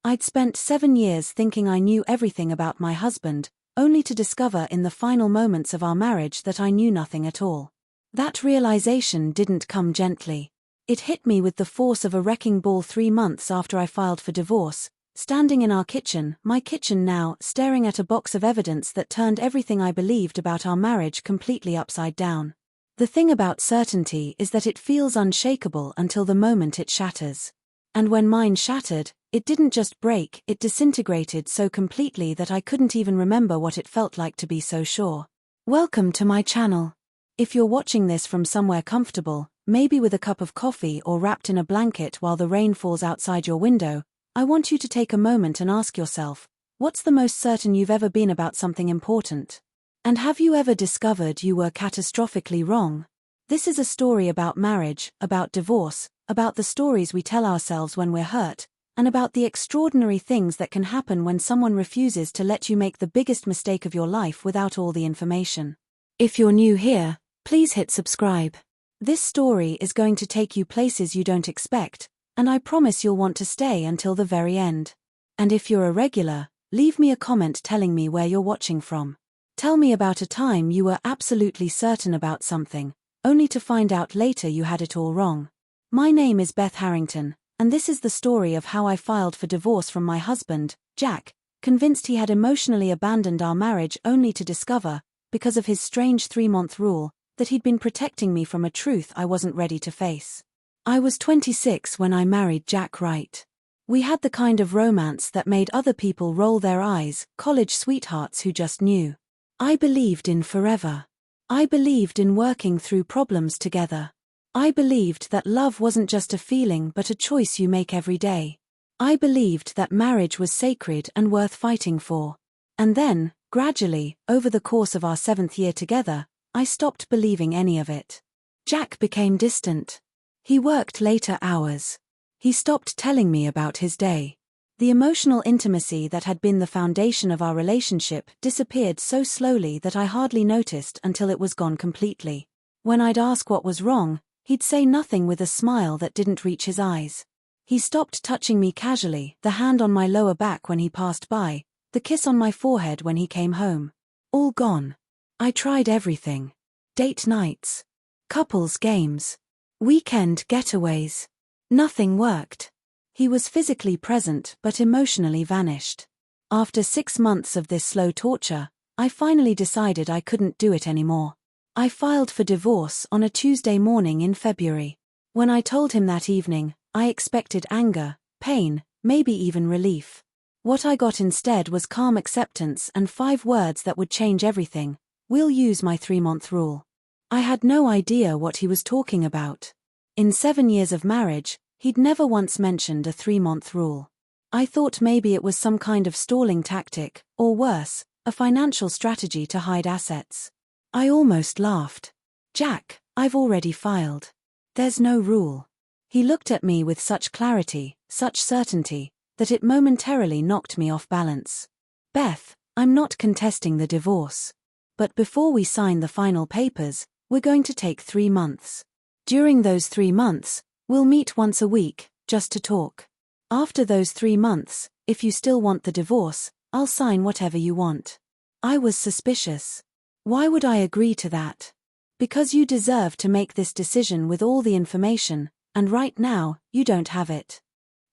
I'd spent 7 years thinking I knew everything about my husband, only to discover in the final moments of our marriage that I knew nothing at all. That realization didn't come gently. It hit me with the force of a wrecking ball 3 months after I filed for divorce, standing in our kitchen, my kitchen now, staring at a box of evidence that turned everything I believed about our marriage completely upside down. The thing about certainty is that it feels unshakable until the moment it shatters. And when mine shattered, it didn't just break, it disintegrated so completely that I couldn't even remember what it felt like to be so sure. Welcome to my channel. If you're watching this from somewhere comfortable, maybe with a cup of coffee or wrapped in a blanket while the rain falls outside your window, I want you to take a moment and ask yourself, what's the most certain you've ever been about something important? And have you ever discovered you were catastrophically wrong? This is a story about marriage, about divorce, about the stories we tell ourselves when we're hurt, and about the extraordinary things that can happen when someone refuses to let you make the biggest mistake of your life without all the information. If you're new here, please hit subscribe. This story is going to take you places you don't expect, and I promise you'll want to stay until the very end. And if you're a regular, leave me a comment telling me where you're watching from. Tell me about a time you were absolutely certain about something, only to find out later you had it all wrong. My name is Beth Harrington, and this is the story of how I filed for divorce from my husband, Jack, convinced he had emotionally abandoned our marriage only to discover, because of his strange 3-month rule, that he'd been protecting me from a truth I wasn't ready to face. I was 26 when I married Jack Wright. We had the kind of romance that made other people roll their eyes, college sweethearts who just knew. I believed in forever. I believed in working through problems together. I believed that love wasn't just a feeling but a choice you make every day. I believed that marriage was sacred and worth fighting for. And then, gradually, over the course of our 7th year together, I stopped believing any of it. Jack became distant. He worked later hours. He stopped telling me about his day. The emotional intimacy that had been the foundation of our relationship disappeared so slowly that I hardly noticed until it was gone completely. When I'd ask what was wrong, he'd say nothing with a smile that didn't reach his eyes. He stopped touching me casually, the hand on my lower back when he passed by, the kiss on my forehead when he came home. All gone. I tried everything. Date nights. Couples games. Weekend getaways. Nothing worked. He was physically present but emotionally vanished. After 6 months of this slow torture, I finally decided I couldn't do it anymore. I filed for divorce on a Tuesday morning in February. When I told him that evening, I expected anger, pain, maybe even relief. What I got instead was calm acceptance and 5 words that would change everything. We'll use my 3-month rule. I had no idea what he was talking about. In 7 years of marriage, he'd never once mentioned a 3-month rule. I thought maybe it was some kind of stalling tactic, or worse, a financial strategy to hide assets. I almost laughed. Jack, I've already filed. There's no rule. He looked at me with such clarity, such certainty, that it momentarily knocked me off balance. Beth, I'm not contesting the divorce. But before we sign the final papers, we're going to take 3 months. During those 3 months, we'll meet once a week, just to talk. After those 3 months, if you still want the divorce, I'll sign whatever you want. I was suspicious. Why would I agree to that? Because you deserve to make this decision with all the information, and right now, you don't have it.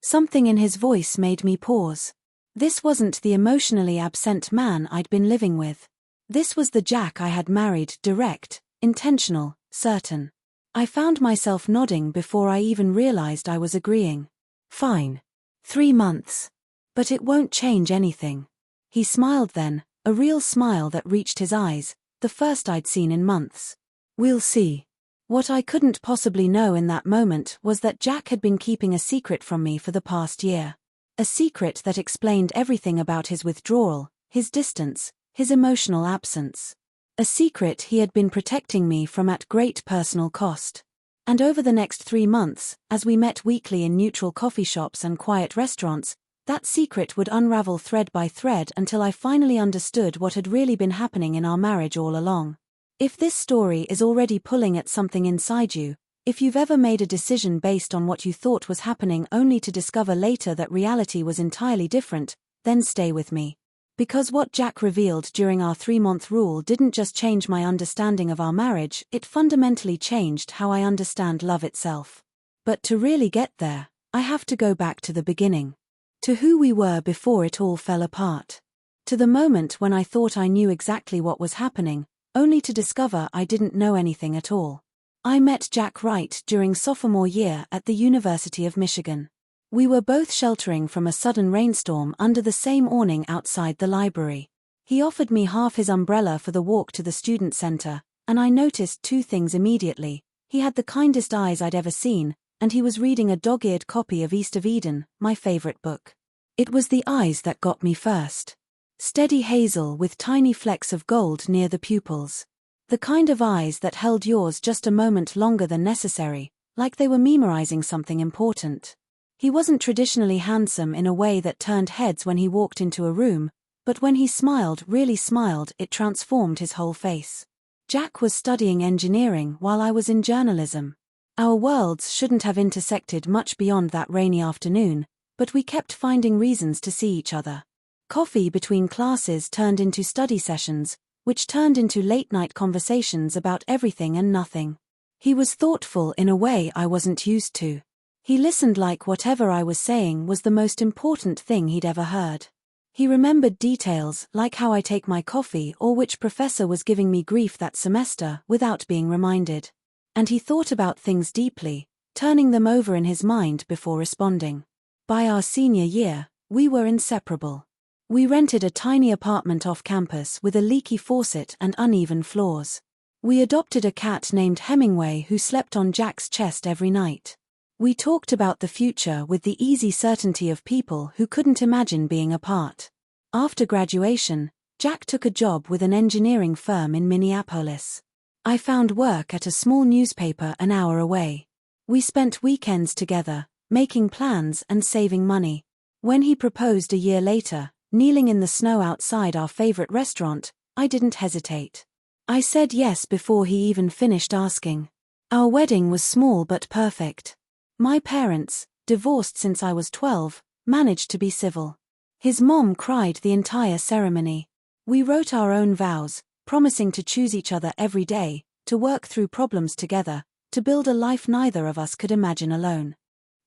Something in his voice made me pause. This wasn't the emotionally absent man I'd been living with. This was the Jack I had married, direct, intentional, certain. I found myself nodding before I even realized I was agreeing. Fine. 3 months. But it won't change anything. He smiled then, a real smile that reached his eyes, the first I'd seen in months. We'll see. What I couldn't possibly know in that moment was that Jack had been keeping a secret from me for the past year. A secret that explained everything about his withdrawal, his distance, his emotional absence. A secret he had been protecting me from at great personal cost. And over the next 3 months, as we met weekly in neutral coffee shops and quiet restaurants, that secret would unravel thread by thread until I finally understood what had really been happening in our marriage all along. If this story is already pulling at something inside you, If you've ever made a decision based on what you thought was happening only to discover later that reality was entirely different, then stay with me. Because what Jack revealed during our 3-month rule didn't just change my understanding of our marriage, it fundamentally changed how I understand love itself. But to really get there, I have to go back to the beginning. To who we were before it all fell apart. To the moment when I thought I knew exactly what was happening, only to discover I didn't know anything at all. I met Jack Wright during sophomore year at the University of Michigan. We were both sheltering from a sudden rainstorm under the same awning outside the library. He offered me half his umbrella for the walk to the student center, and I noticed 2 things immediately. He had the kindest eyes I'd ever seen, and he was reading a dog-eared copy of East of Eden, my favorite book. It was the eyes that got me first. Steady hazel with tiny flecks of gold near the pupils. The kind of eyes that held yours just a moment longer than necessary, like they were memorizing something important. He wasn't traditionally handsome in a way that turned heads when he walked into a room, but when he smiled, really smiled, it transformed his whole face. Jack was studying engineering while I was in journalism. Our worlds shouldn't have intersected much beyond that rainy afternoon, but we kept finding reasons to see each other. Coffee between classes turned into study sessions, which turned into late-night conversations about everything and nothing. He was thoughtful in a way I wasn't used to. He listened like whatever I was saying was the most important thing he'd ever heard. He remembered details like how I take my coffee or which professor was giving me grief that semester without being reminded. And he thought about things deeply, turning them over in his mind before responding. By our senior year, we were inseparable. We rented a tiny apartment off campus with a leaky faucet and uneven floors. We adopted a cat named Hemingway who slept on Jack's chest every night. We talked about the future with the easy certainty of people who couldn't imagine being apart. After graduation, Jack took a job with an engineering firm in Minneapolis. I found work at a small newspaper an hour away. We spent weekends together, making plans and saving money. When he proposed a year later, kneeling in the snow outside our favorite restaurant, I didn't hesitate. I said yes before he even finished asking. Our wedding was small but perfect. My parents, divorced since I was 12, managed to be civil. His mom cried the entire ceremony. We wrote our own vows, promising to choose each other every day, to work through problems together, to build a life neither of us could imagine alone.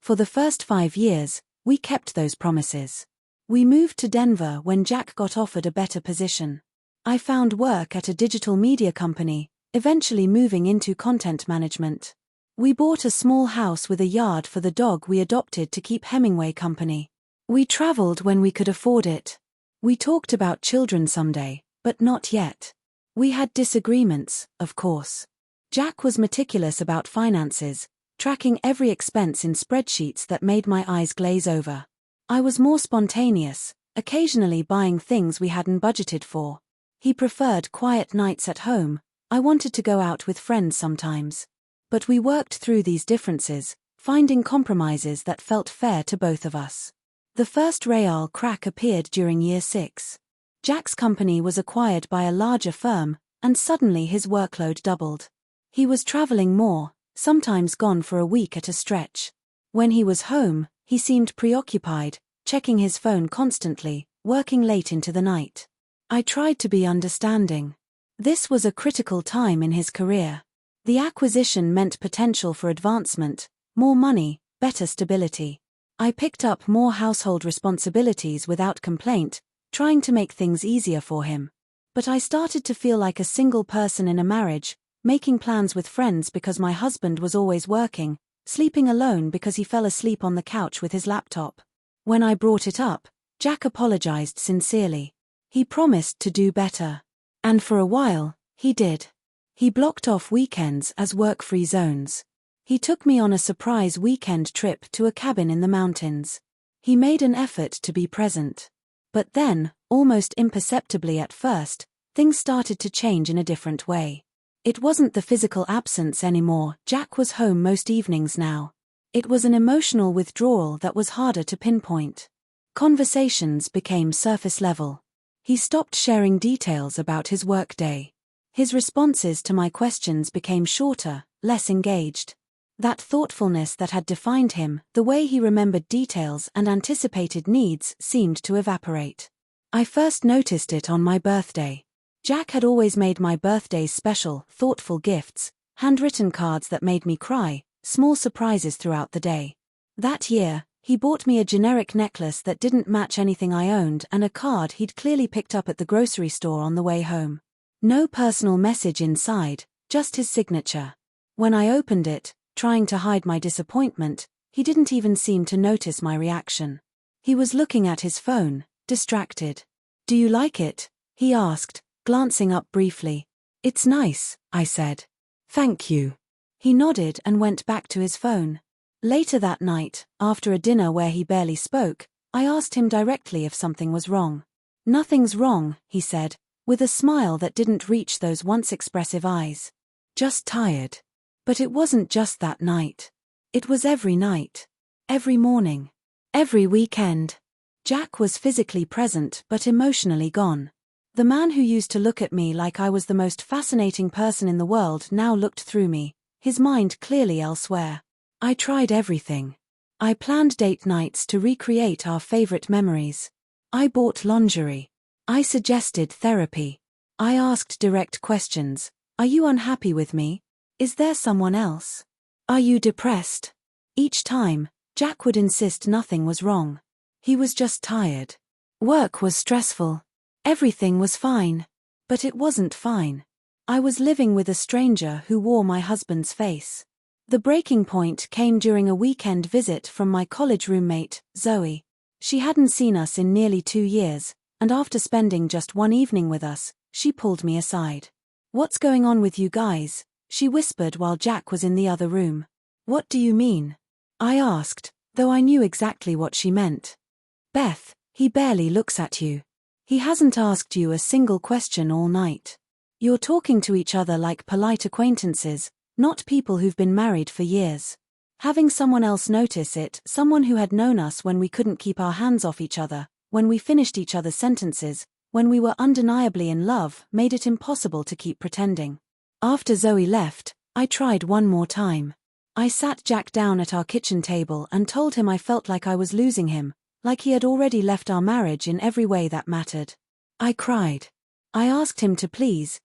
For the first 5 years, we kept those promises. We moved to Denver when Jack got offered a better position. I found work at a digital media company, eventually moving into content management. We bought a small house with a yard for the dog we adopted to keep Hemingway company. We traveled when we could afford it. We talked about children someday, but not yet. We had disagreements, of course. Jack was meticulous about finances, tracking every expense in spreadsheets that made my eyes glaze over. I was more spontaneous, occasionally buying things we hadn't budgeted for. He preferred quiet nights at home. I wanted to go out with friends sometimes. But we worked through these differences, finding compromises that felt fair to both of us. The first real crack appeared during year 6. Jack's company was acquired by a larger firm, and suddenly his workload doubled. He was traveling more, sometimes gone for a week at a stretch. When he was home, he seemed preoccupied, checking his phone constantly, working late into the night. I tried to be understanding. This was a critical time in his career. The acquisition meant potential for advancement, more money, better stability. I picked up more household responsibilities without complaint, trying to make things easier for him. But I started to feel like a single person in a marriage, making plans with friends because my husband was always working, sleeping alone because he fell asleep on the couch with his laptop. When I brought it up, Jack apologized sincerely. He promised to do better. And for a while, he did. He blocked off weekends as work-free zones. He took me on a surprise weekend trip to a cabin in the mountains. He made an effort to be present. But then, almost imperceptibly at first, things started to change in a different way. It wasn't the physical absence anymore. Jack was home most evenings now. It was an emotional withdrawal that was harder to pinpoint. Conversations became surface level. He stopped sharing details about his workday. His responses to my questions became shorter, less engaged. That thoughtfulness that had defined him, the way he remembered details and anticipated needs, seemed to evaporate. I first noticed it on my birthday. Jack had always made my birthdays special, thoughtful gifts, handwritten cards that made me cry, small surprises throughout the day. That year, he bought me a generic necklace that didn't match anything I owned and a card he'd clearly picked up at the grocery store on the way home. No personal message inside, just his signature. When I opened it, trying to hide my disappointment, he didn't even seem to notice my reaction. He was looking at his phone, distracted. "Do you like it?" he asked, glancing up briefly. "It's nice," I said. "Thank you." He nodded and went back to his phone. Later that night, after a dinner where he barely spoke, I asked him directly if something was wrong. "Nothing's wrong," he said, with a smile that didn't reach those once expressive eyes. "Just tired." But it wasn't just that night. It was every night. Every morning. Every weekend. Jack was physically present but emotionally gone. The man who used to look at me like I was the most fascinating person in the world now looked through me, his mind clearly elsewhere. I tried everything. I planned date nights to recreate our favorite memories. I bought lingerie. I suggested therapy. I asked direct questions. "Are you unhappy with me? Is there someone else? Are you depressed?" Each time, Jack would insist nothing was wrong. He was just tired. Work was stressful. Everything was fine. But it wasn't fine. I was living with a stranger who wore my husband's face. The breaking point came during a weekend visit from my college roommate, Zoe. She hadn't seen us in nearly 2 years, and after spending just one evening with us, she pulled me aside. "What's going on with you guys?" she whispered while Jack was in the other room. "What do you mean?" I asked, though I knew exactly what she meant. "Beth, he barely looks at you. He hasn't asked you a single question all night. You're talking to each other like polite acquaintances, not people who've been married for years." Having someone else notice it, someone who had known us when we couldn't keep our hands off each other, when we finished each other's sentences, when we were undeniably in love, made it impossible to keep pretending. After Zoe left, I tried one more time. I sat Jack down at our kitchen table and told him I felt like I was losing him, like he had already left our marriage in every way that mattered. I cried. I asked him to please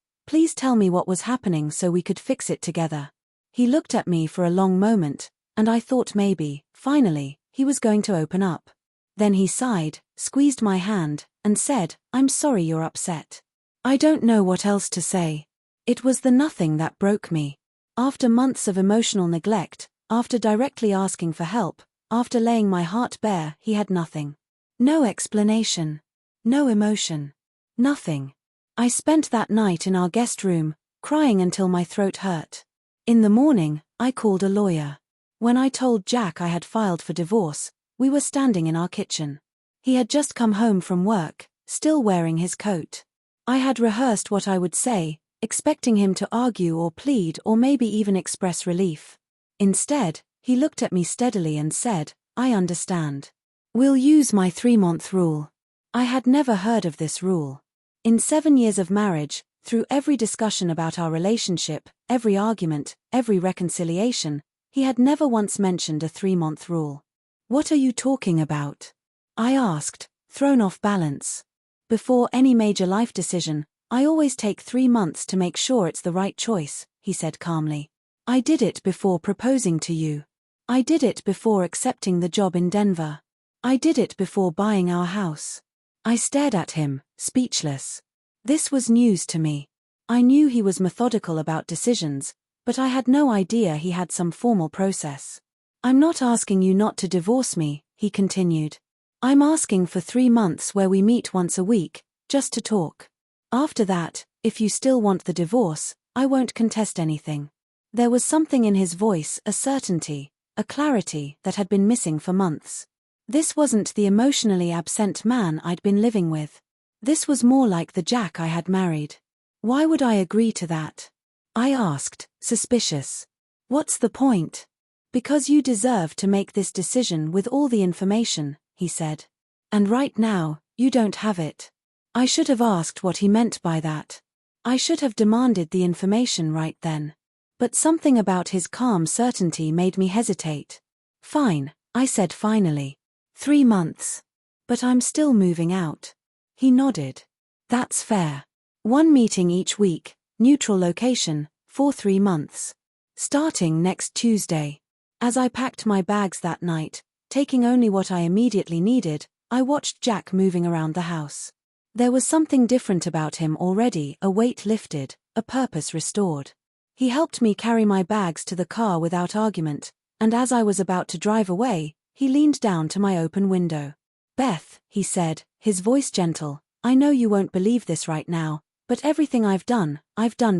tell me what was happening so we could fix it together. He looked at me for a long moment, and I thought maybe, finally, he was going to open up. Then he sighed, squeezed my hand, and said, "I'm sorry you're upset." I don't know what else to say. It was the nothing that broke me. After months of emotional neglect, after directly asking for help, after laying my heart bare, he had nothing. No explanation. No emotion. Nothing. I spent that night in our guest room, crying until my throat hurt. In the morning, I called a lawyer. When I told Jack I had filed for divorce, we were standing in our kitchen. He had just come home from work, still wearing his coat. I had rehearsed what I would say, expecting him to argue or plead or maybe even express relief. Instead, he looked at me steadily and said, "I understand. We'll use my 3-month rule." I had never heard of this rule. In 7 years of marriage, through every discussion about our relationship, every argument, every reconciliation, he had never once mentioned a 3-month rule. "What are you talking about?" I asked, thrown off balance. "Before any major life decision, I always take 3 months to make sure it's the right choice," he said calmly. "I did it before proposing to you. I did it before accepting the job in Denver. I did it before buying our house." I stared at him, speechless. This was news to me. I knew he was methodical about decisions, but I had no idea he had some formal process. "I'm not asking you not to divorce me," he continued. "I'm asking for 3 months where we meet once a week, just to talk. After that, if you still want the divorce, I won't contest anything." There was something in his voice, a certainty, a clarity that had been missing for months. This wasn't the emotionally absent man I'd been living with. This was more like the Jack I had married. Why would I agree to that? I asked, suspicious. "What's the point?" "Because you deserve to make this decision with all the information," he said. "And right now, you don't have it." I should have asked what he meant by that. I should have demanded the information right then. But something about his calm certainty made me hesitate. Fine, I said finally. 3 months. But I'm still moving out. He nodded. That's fair. 1 meeting each week, neutral location, for 3 months. Starting next Tuesday. As I packed my bags that night, taking only what I immediately needed, I watched Jack moving around the house. There was something different about him already, a weight lifted, a purpose restored. He helped me carry my bags to the car without argument, and as I was about to drive away, he leaned down to my open window. Beth, he said, his voice gentle, I know you won't believe this right now, but everything I've done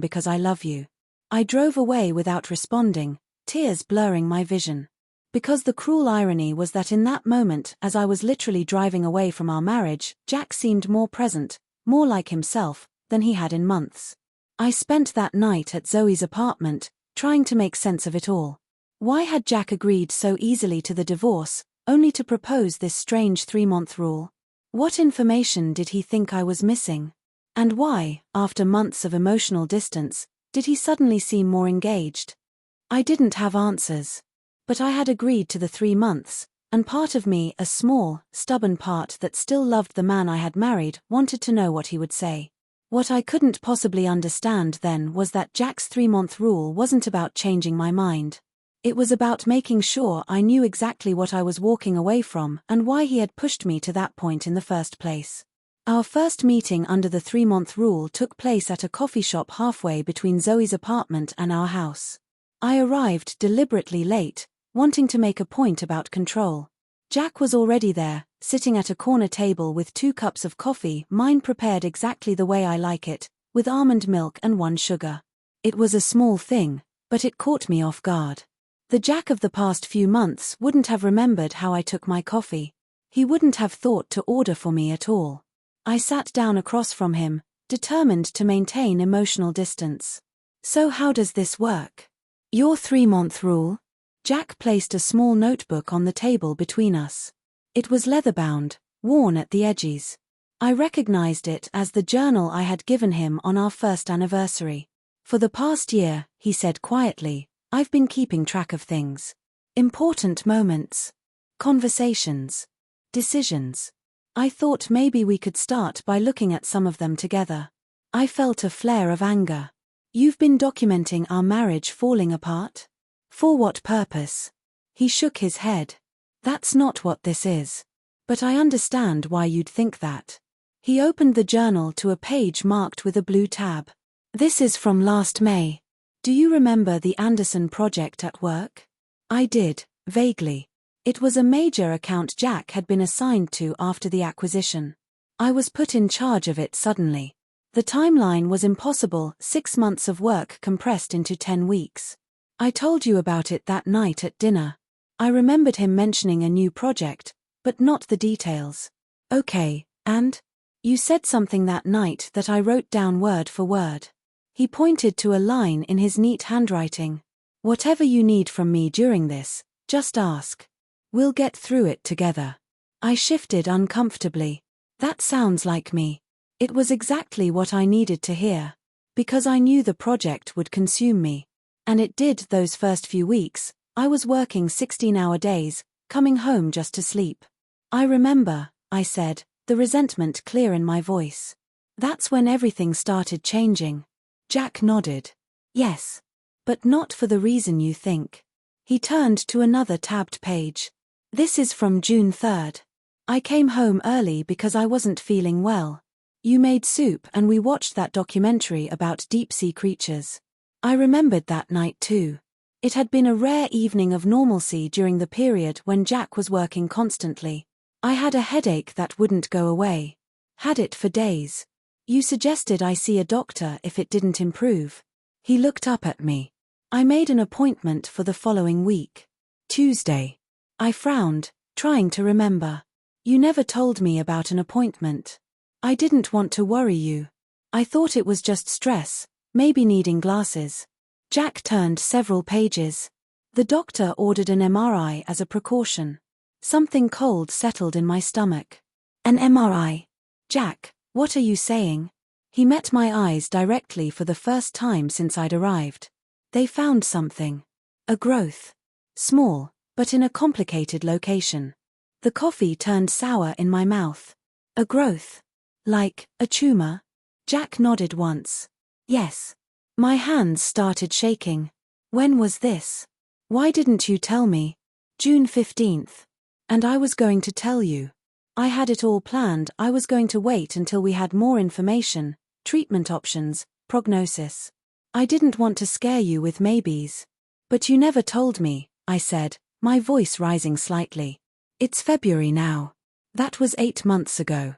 because I love you. I drove away without responding, tears blurring my vision. Because the cruel irony was that in that moment, as I was literally driving away from our marriage, Jack seemed more present, more like himself, than he had in months. I spent that night at Zoe's apartment, trying to make sense of it all. Why had Jack agreed so easily to the divorce, only to propose this strange 3-month rule? What information did he think I was missing? And why, after months of emotional distance, did he suddenly seem more engaged? I didn't have answers. But I had agreed to the 3 months, and part of me, a small, stubborn part that still loved the man I had married, wanted to know what he would say. What I couldn't possibly understand then was that Jack's 3-month rule wasn't about changing my mind. It was about making sure I knew exactly what I was walking away from and why he had pushed me to that point in the first place. Our first meeting under the 3-month rule took place at a coffee shop halfway between Zoe's apartment and our house. I arrived deliberately late, wanting to make a point about control. Jack was already there, sitting at a corner table with 2 cups of coffee, mine prepared exactly the way I like it, with almond milk and 1 sugar. It was a small thing, but it caught me off guard. The Jack of the past few months wouldn't have remembered how I took my coffee. He wouldn't have thought to order for me at all. I sat down across from him, determined to maintain emotional distance. So how does this work? Your 3-month rule? Jack placed a small notebook on the table between us. It was leather-bound, worn at the edges. I recognized it as the journal I had given him on our first anniversary. For the past year, he said quietly, I've been keeping track of things. Important moments. Conversations. Decisions. I thought maybe we could start by looking at some of them together. I felt a flare of anger. You've been documenting our marriage falling apart? For what purpose? He shook his head. That's not what this is. But I understand why you'd think that. He opened the journal to a page marked with a blue tab. This is from last May. Do you remember the Anderson project at work? I did, vaguely. It was a major account Jack had been assigned to after the acquisition. I was put in charge of it suddenly. The timeline was impossible, 6 months of work compressed into 10 weeks. I told you about it that night at dinner. I remembered him mentioning a new project, but not the details. Okay, and? You said something that night that I wrote down word for word. He pointed to a line in his neat handwriting. Whatever you need from me during this, just ask. We'll get through it together. I shifted uncomfortably. That sounds like me. It was exactly what I needed to hear. Because I knew the project would consume me. And it did those first few weeks. I was working 16-hour days, coming home just to sleep. I remember, I said, the resentment clear in my voice. That's when everything started changing. Jack nodded. Yes. But not for the reason you think. He turned to another tabbed page. This is from June 3rd. I came home early because I wasn't feeling well. You made soup and we watched that documentary about deep-sea creatures. I remembered that night too. It had been a rare evening of normalcy during the period when Jack was working constantly. I had a headache that wouldn't go away. Had it for days. You suggested I see a doctor if it didn't improve. He looked up at me. I made an appointment for the following week. Tuesday. I frowned, trying to remember. You never told me about an appointment. I didn't want to worry you. I thought it was just stress, maybe needing glasses. Jack turned several pages. The doctor ordered an MRI as a precaution. Something cold settled in my stomach. An MRI? Jack, what are you saying? He met my eyes directly for the first time since I'd arrived. They found something. A growth. Small, but in a complicated location. The coffee turned sour in my mouth. A growth. Like a tumor? Jack nodded once. Yes. My hands started shaking. When was this? Why didn't you tell me? June 15th. And I was going to tell you. I had it all planned. I was going to wait until we had more information, treatment options, prognosis. I didn't want to scare you with maybes. But you never told me, I said, my voice rising slightly. It's February now. That was 8 months ago.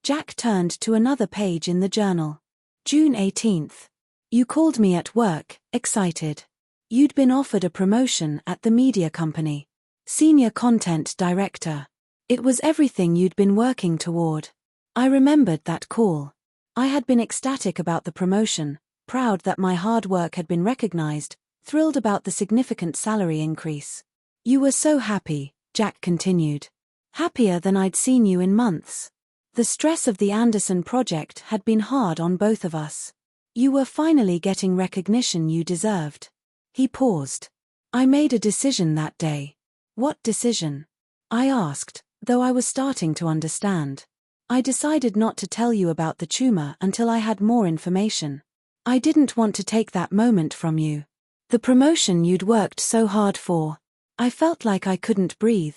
Jack turned to another page in the journal. June 18th. You called me at work, excited. You'd been offered a promotion at the media company. Senior Content Director. It was everything you'd been working toward. I remembered that call. I had been ecstatic about the promotion, proud that my hard work had been recognized, thrilled about the significant salary increase. You were so happy, Jack continued. Happier than I'd seen you in months. The stress of the Anderson project had been hard on both of us. You were finally getting recognition you deserved. He paused. I made a decision that day. What decision? I asked, though I was starting to understand. I decided not to tell you about the tumor until I had more information. I didn't want to take that moment from you. The promotion you'd worked so hard for. I felt like I couldn't breathe.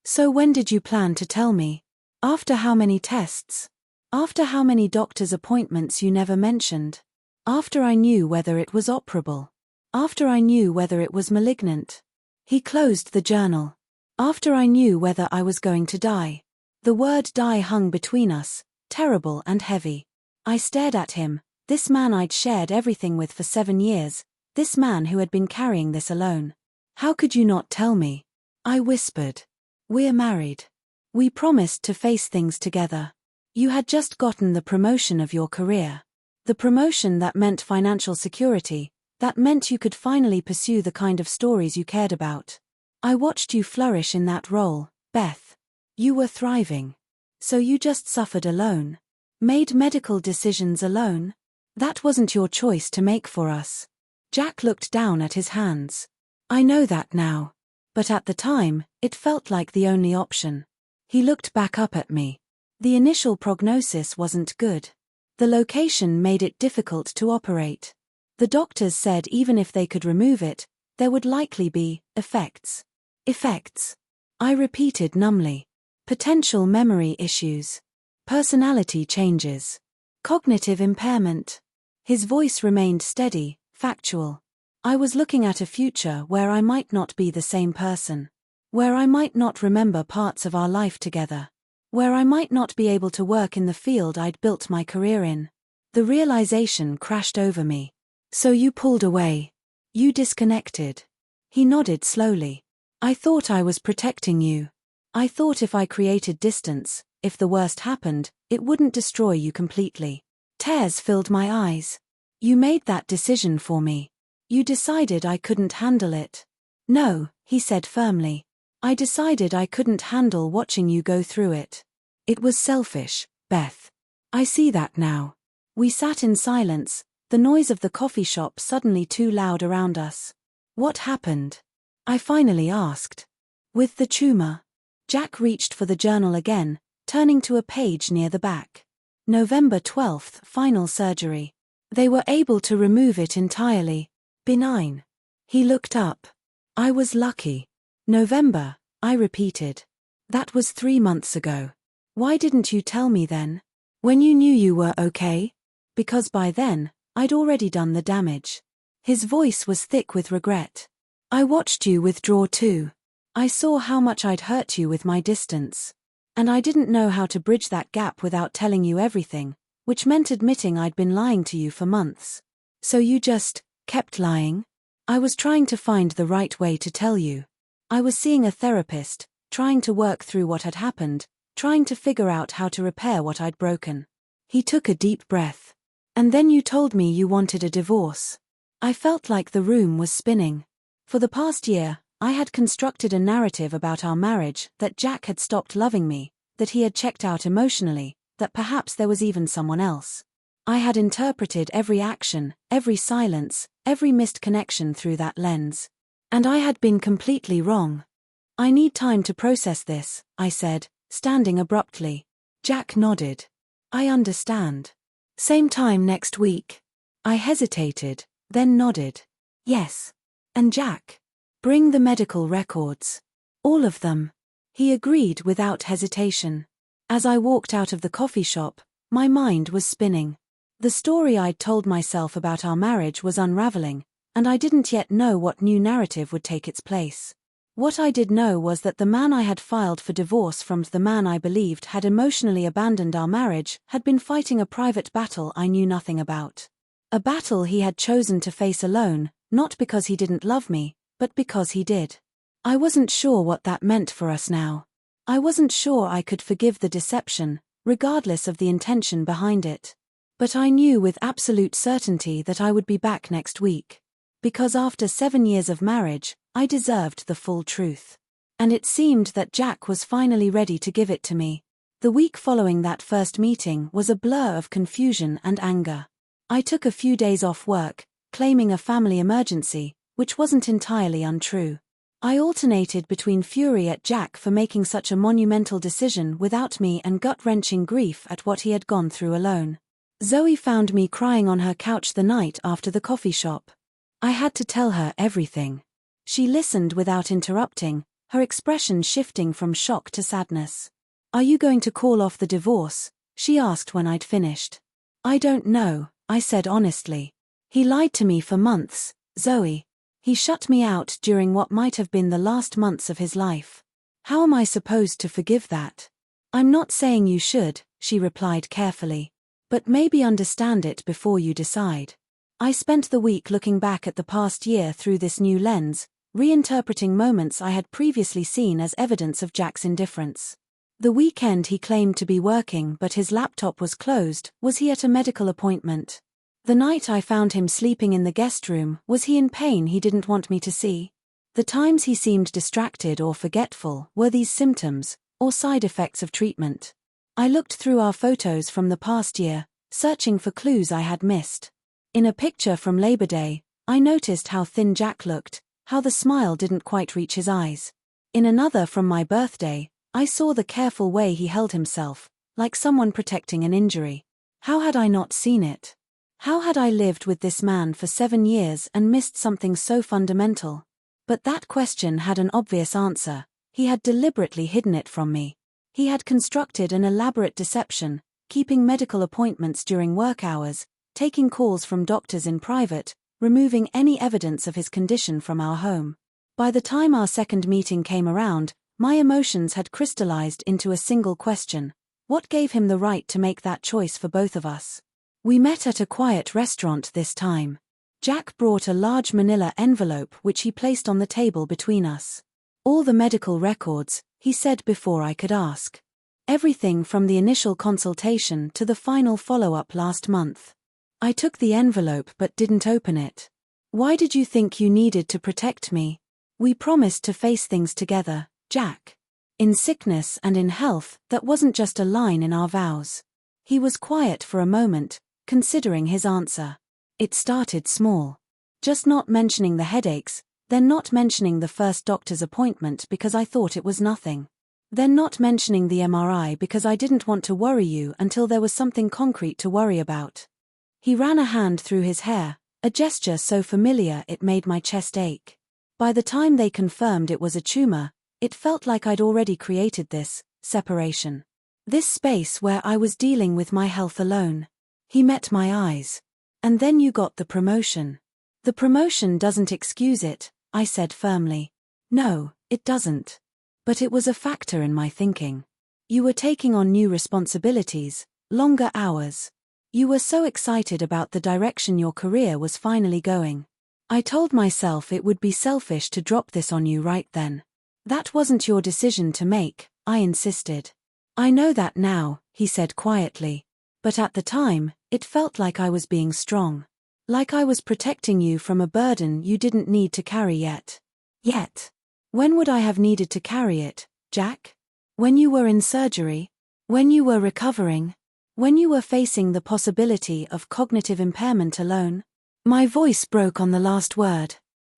So when did you plan to tell me? After how many tests? After how many doctor's appointments you never mentioned? After I knew whether it was operable? After I knew whether it was malignant? He closed the journal. After I knew whether I was going to die. The word die hung between us, terrible and heavy. I stared at him, this man I'd shared everything with for 7 years, this man who had been carrying this alone. How could you not tell me? I whispered. We're married. We promised to face things together. You had just gotten the promotion of your career. The promotion that meant financial security, that meant you could finally pursue the kind of stories you cared about. I watched you flourish in that role, Beth. You were thriving. So you just suffered alone? Made medical decisions alone? That wasn't your choice to make for us. Jack looked down at his hands. I know that now. But at the time, it felt like the only option. He looked back up at me. The initial prognosis wasn't good. The location made it difficult to operate. The doctors said even if they could remove it, there would likely be effects. Effects? I repeated numbly. Potential memory issues. Personality changes. Cognitive impairment. His voice remained steady, factual. I was looking at a future where I might not be the same person. Where I might not remember parts of our life together. Where I might not be able to work in the field I'd built my career in. The realization crashed over me. So you pulled away. You disconnected. He nodded slowly. I thought I was protecting you. I thought if I created distance, if the worst happened, it wouldn't destroy you completely. Tears filled my eyes. You made that decision for me. You decided I couldn't handle it. No, he said firmly. I decided I couldn't handle watching you go through it. It was selfish, Beth. I see that now. We sat in silence, the noise of the coffee shop suddenly too loud around us. What happened? I finally asked. With the tumor. Jack reached for the journal again, turning to a page near the back. November 12th, final surgery. They were able to remove it entirely. Benign. He looked up. I was lucky. November, I repeated. That was 3 months ago. Why didn't you tell me then? When you knew you were okay? Because by then, I'd already done the damage. His voice was thick with regret. I watched you withdraw too. I saw how much I'd hurt you with my distance. And I didn't know how to bridge that gap without telling you everything, which meant admitting I'd been lying to you for months. So you just kept lying? I was trying to find the right way to tell you. I was seeing a therapist, trying to work through what had happened, trying to figure out how to repair what I'd broken. He took a deep breath. And then you told me you wanted a divorce. I felt like the room was spinning. For the past year, I had constructed a narrative about our marriage, that Jack had stopped loving me, that he had checked out emotionally, that perhaps there was even someone else. I had interpreted every action, every silence, every missed connection through that lens. And I had been completely wrong. I need time to process this, I said, standing abruptly. Jack nodded. I understand. Same time next week. I hesitated, then nodded. Yes. And Jack? Bring the medical records. All of them. He agreed without hesitation. As I walked out of the coffee shop, my mind was spinning. The story I'd told myself about our marriage was unraveling, and I didn't yet know what new narrative would take its place. What I did know was that the man I had filed for divorce from the man I believed had emotionally abandoned our marriage had been fighting a private battle I knew nothing about. A battle he had chosen to face alone, not because he didn't love me, but because he did. I wasn't sure what that meant for us now. I wasn't sure I could forgive the deception, regardless of the intention behind it. But I knew with absolute certainty that I would be back next week. Because after 7 years of marriage, I deserved the full truth. And it seemed that Jack was finally ready to give it to me. The week following that first meeting was a blur of confusion and anger. I took a few days off work, claiming a family emergency, which wasn't entirely untrue. I alternated between fury at Jack for making such a monumental decision without me and gut-wrenching grief at what he had gone through alone. Zoe found me crying on her couch the night after the coffee shop. I had to tell her everything. She listened without interrupting, her expression shifting from shock to sadness. "Are you going to call off the divorce?" she asked when I'd finished. "I don't know," I said honestly. "He lied to me for months, Zoe. He shut me out during what might have been the last months of his life. How am I supposed to forgive that?" "I'm not saying you should," she replied carefully. "But maybe understand it before you decide." I spent the week looking back at the past year through this new lens, reinterpreting moments I had previously seen as evidence of Jack's indifference. The weekend he claimed to be working but his laptop was closed, was he at a medical appointment? The night I found him sleeping in the guest room, was he in pain he didn't want me to see? The times he seemed distracted or forgetful, were these symptoms, or side effects of treatment? I looked through our photos from the past year, searching for clues I had missed. In a picture from Labor Day, I noticed how thin Jack looked, how the smile didn't quite reach his eyes. In another from my birthday, I saw the careful way he held himself, like someone protecting an injury. How had I not seen it? How had I lived with this man for 7 years and missed something so fundamental? But that question had an obvious answer. He had deliberately hidden it from me. He had constructed an elaborate deception, keeping medical appointments during work hours, taking calls from doctors in private, removing any evidence of his condition from our home. By the time our second meeting came around, my emotions had crystallized into a single question. What gave him the right to make that choice for both of us? We met at a quiet restaurant this time. Jack brought a large manila envelope which he placed on the table between us. "All the medical records," he said before I could ask. "Everything from the initial consultation to the final follow-up last month." I took the envelope but didn't open it. "Why did you think you needed to protect me? We promised to face things together, Jack. In sickness and in health, that wasn't just a line in our vows." He was quiet for a moment, considering his answer. "It started small. Just not mentioning the headaches, then not mentioning the first doctor's appointment because I thought it was nothing. Then not mentioning the MRI because I didn't want to worry you until there was something concrete to worry about." He ran a hand through his hair, a gesture so familiar it made my chest ache. By the time they confirmed it was a tumor, it felt like I'd already created this separation. This space where I was dealing with my health alone. He met my eyes. "And then you got the promotion." "The promotion doesn't excuse it," I said firmly. "No, it doesn't. But it was a factor in my thinking. You were taking on new responsibilities, longer hours. You were so excited about the direction your career was finally going. I told myself it would be selfish to drop this on you right then. That wasn't your decision to make," I insisted. "I know that now," he said quietly. "But at the time, it felt like I was being strong. Like I was protecting you from a burden you didn't need to carry yet." "Yet? When would I have needed to carry it, Jack? When you were in surgery? When you were recovering? When you were facing the possibility of cognitive impairment alone? My voice broke on the last word.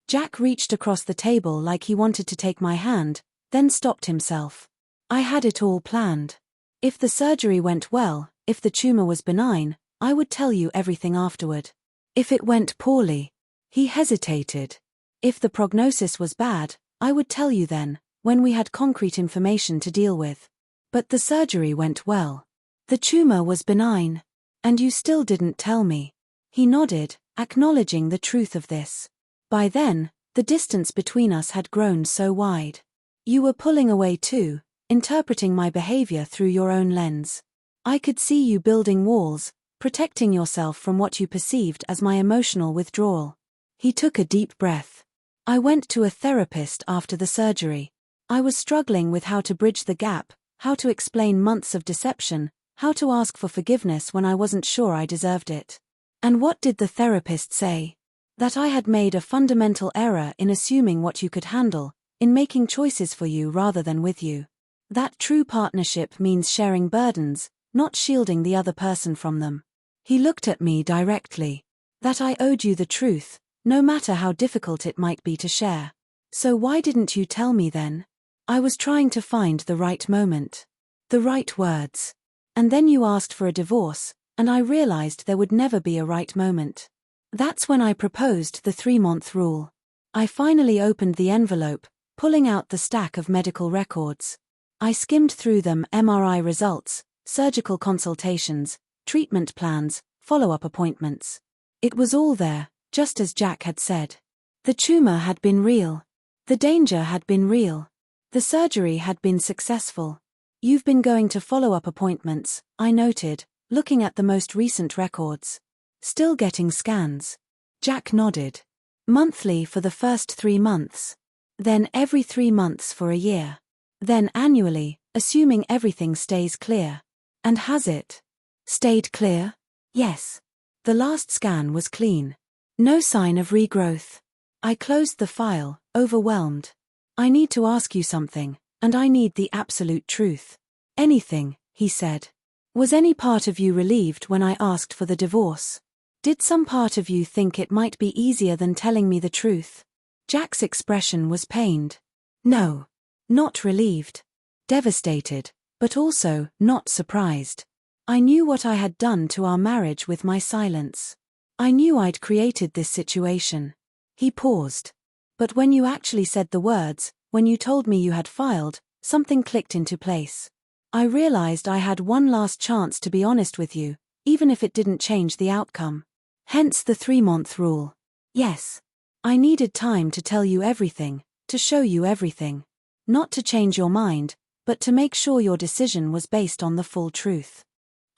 Jack reached across the table like he wanted to take my hand, then stopped himself. I had it all planned. If the surgery went well, if the tumor was benign, I would tell you everything afterward. If it went poorly, he hesitated. If the prognosis was bad, I would tell you then, when we had concrete information to deal with. But the surgery went well. The tumor was benign. And you still didn't tell me. He nodded, acknowledging the truth of this. By then, the distance between us had grown so wide. You were pulling away too, interpreting my behavior through your own lens. I could see you building walls, protecting yourself from what you perceived as my emotional withdrawal. He took a deep breath. I went to a therapist after the surgery. I was struggling with how to bridge the gap, how to explain months of deception, how to ask for forgiveness when I wasn't sure I deserved it. And what did the therapist say? That I had made a fundamental error in assuming what you could handle, in making choices for you rather than with you. That true partnership means sharing burdens, not shielding the other person from them. He looked at me directly. That I owed you the truth, no matter how difficult it might be to share. So why didn't you tell me then? I was trying to find the right moment. The right words. And then you asked for a divorce, and I realized there would never be a right moment. That's when I proposed the 3-month rule. I finally opened the envelope, pulling out the stack of medical records. I skimmed through them: MRI results, surgical consultations, treatment plans, follow-up appointments. It was all there, just as Jack had said. The tumor had been real. The danger had been real. The surgery had been successful. You've been going to follow-up appointments, I noted, looking at the most recent records. Still getting scans. Jack nodded. Monthly for the first 3 months. Then every 3 months for a year. Then annually, assuming everything stays clear. And has it stayed clear? Yes. The last scan was clean. No sign of regrowth. I closed the file, overwhelmed. I need to ask you something, and I need the absolute truth. Anything, he said. Was any part of you relieved when I asked for the divorce? Did some part of you think it might be easier than telling me the truth? Jack's expression was pained. No. Not relieved. Devastated, but also not surprised. I knew what I had done to our marriage with my silence. I knew I'd created this situation. He paused. But when you actually said the words, when you told me you had filed, something clicked into place. I realized I had one last chance to be honest with you, even if it didn't change the outcome. Hence the 3-month rule. Yes. I needed time to tell you everything, to show you everything. Not to change your mind, but to make sure your decision was based on the full truth.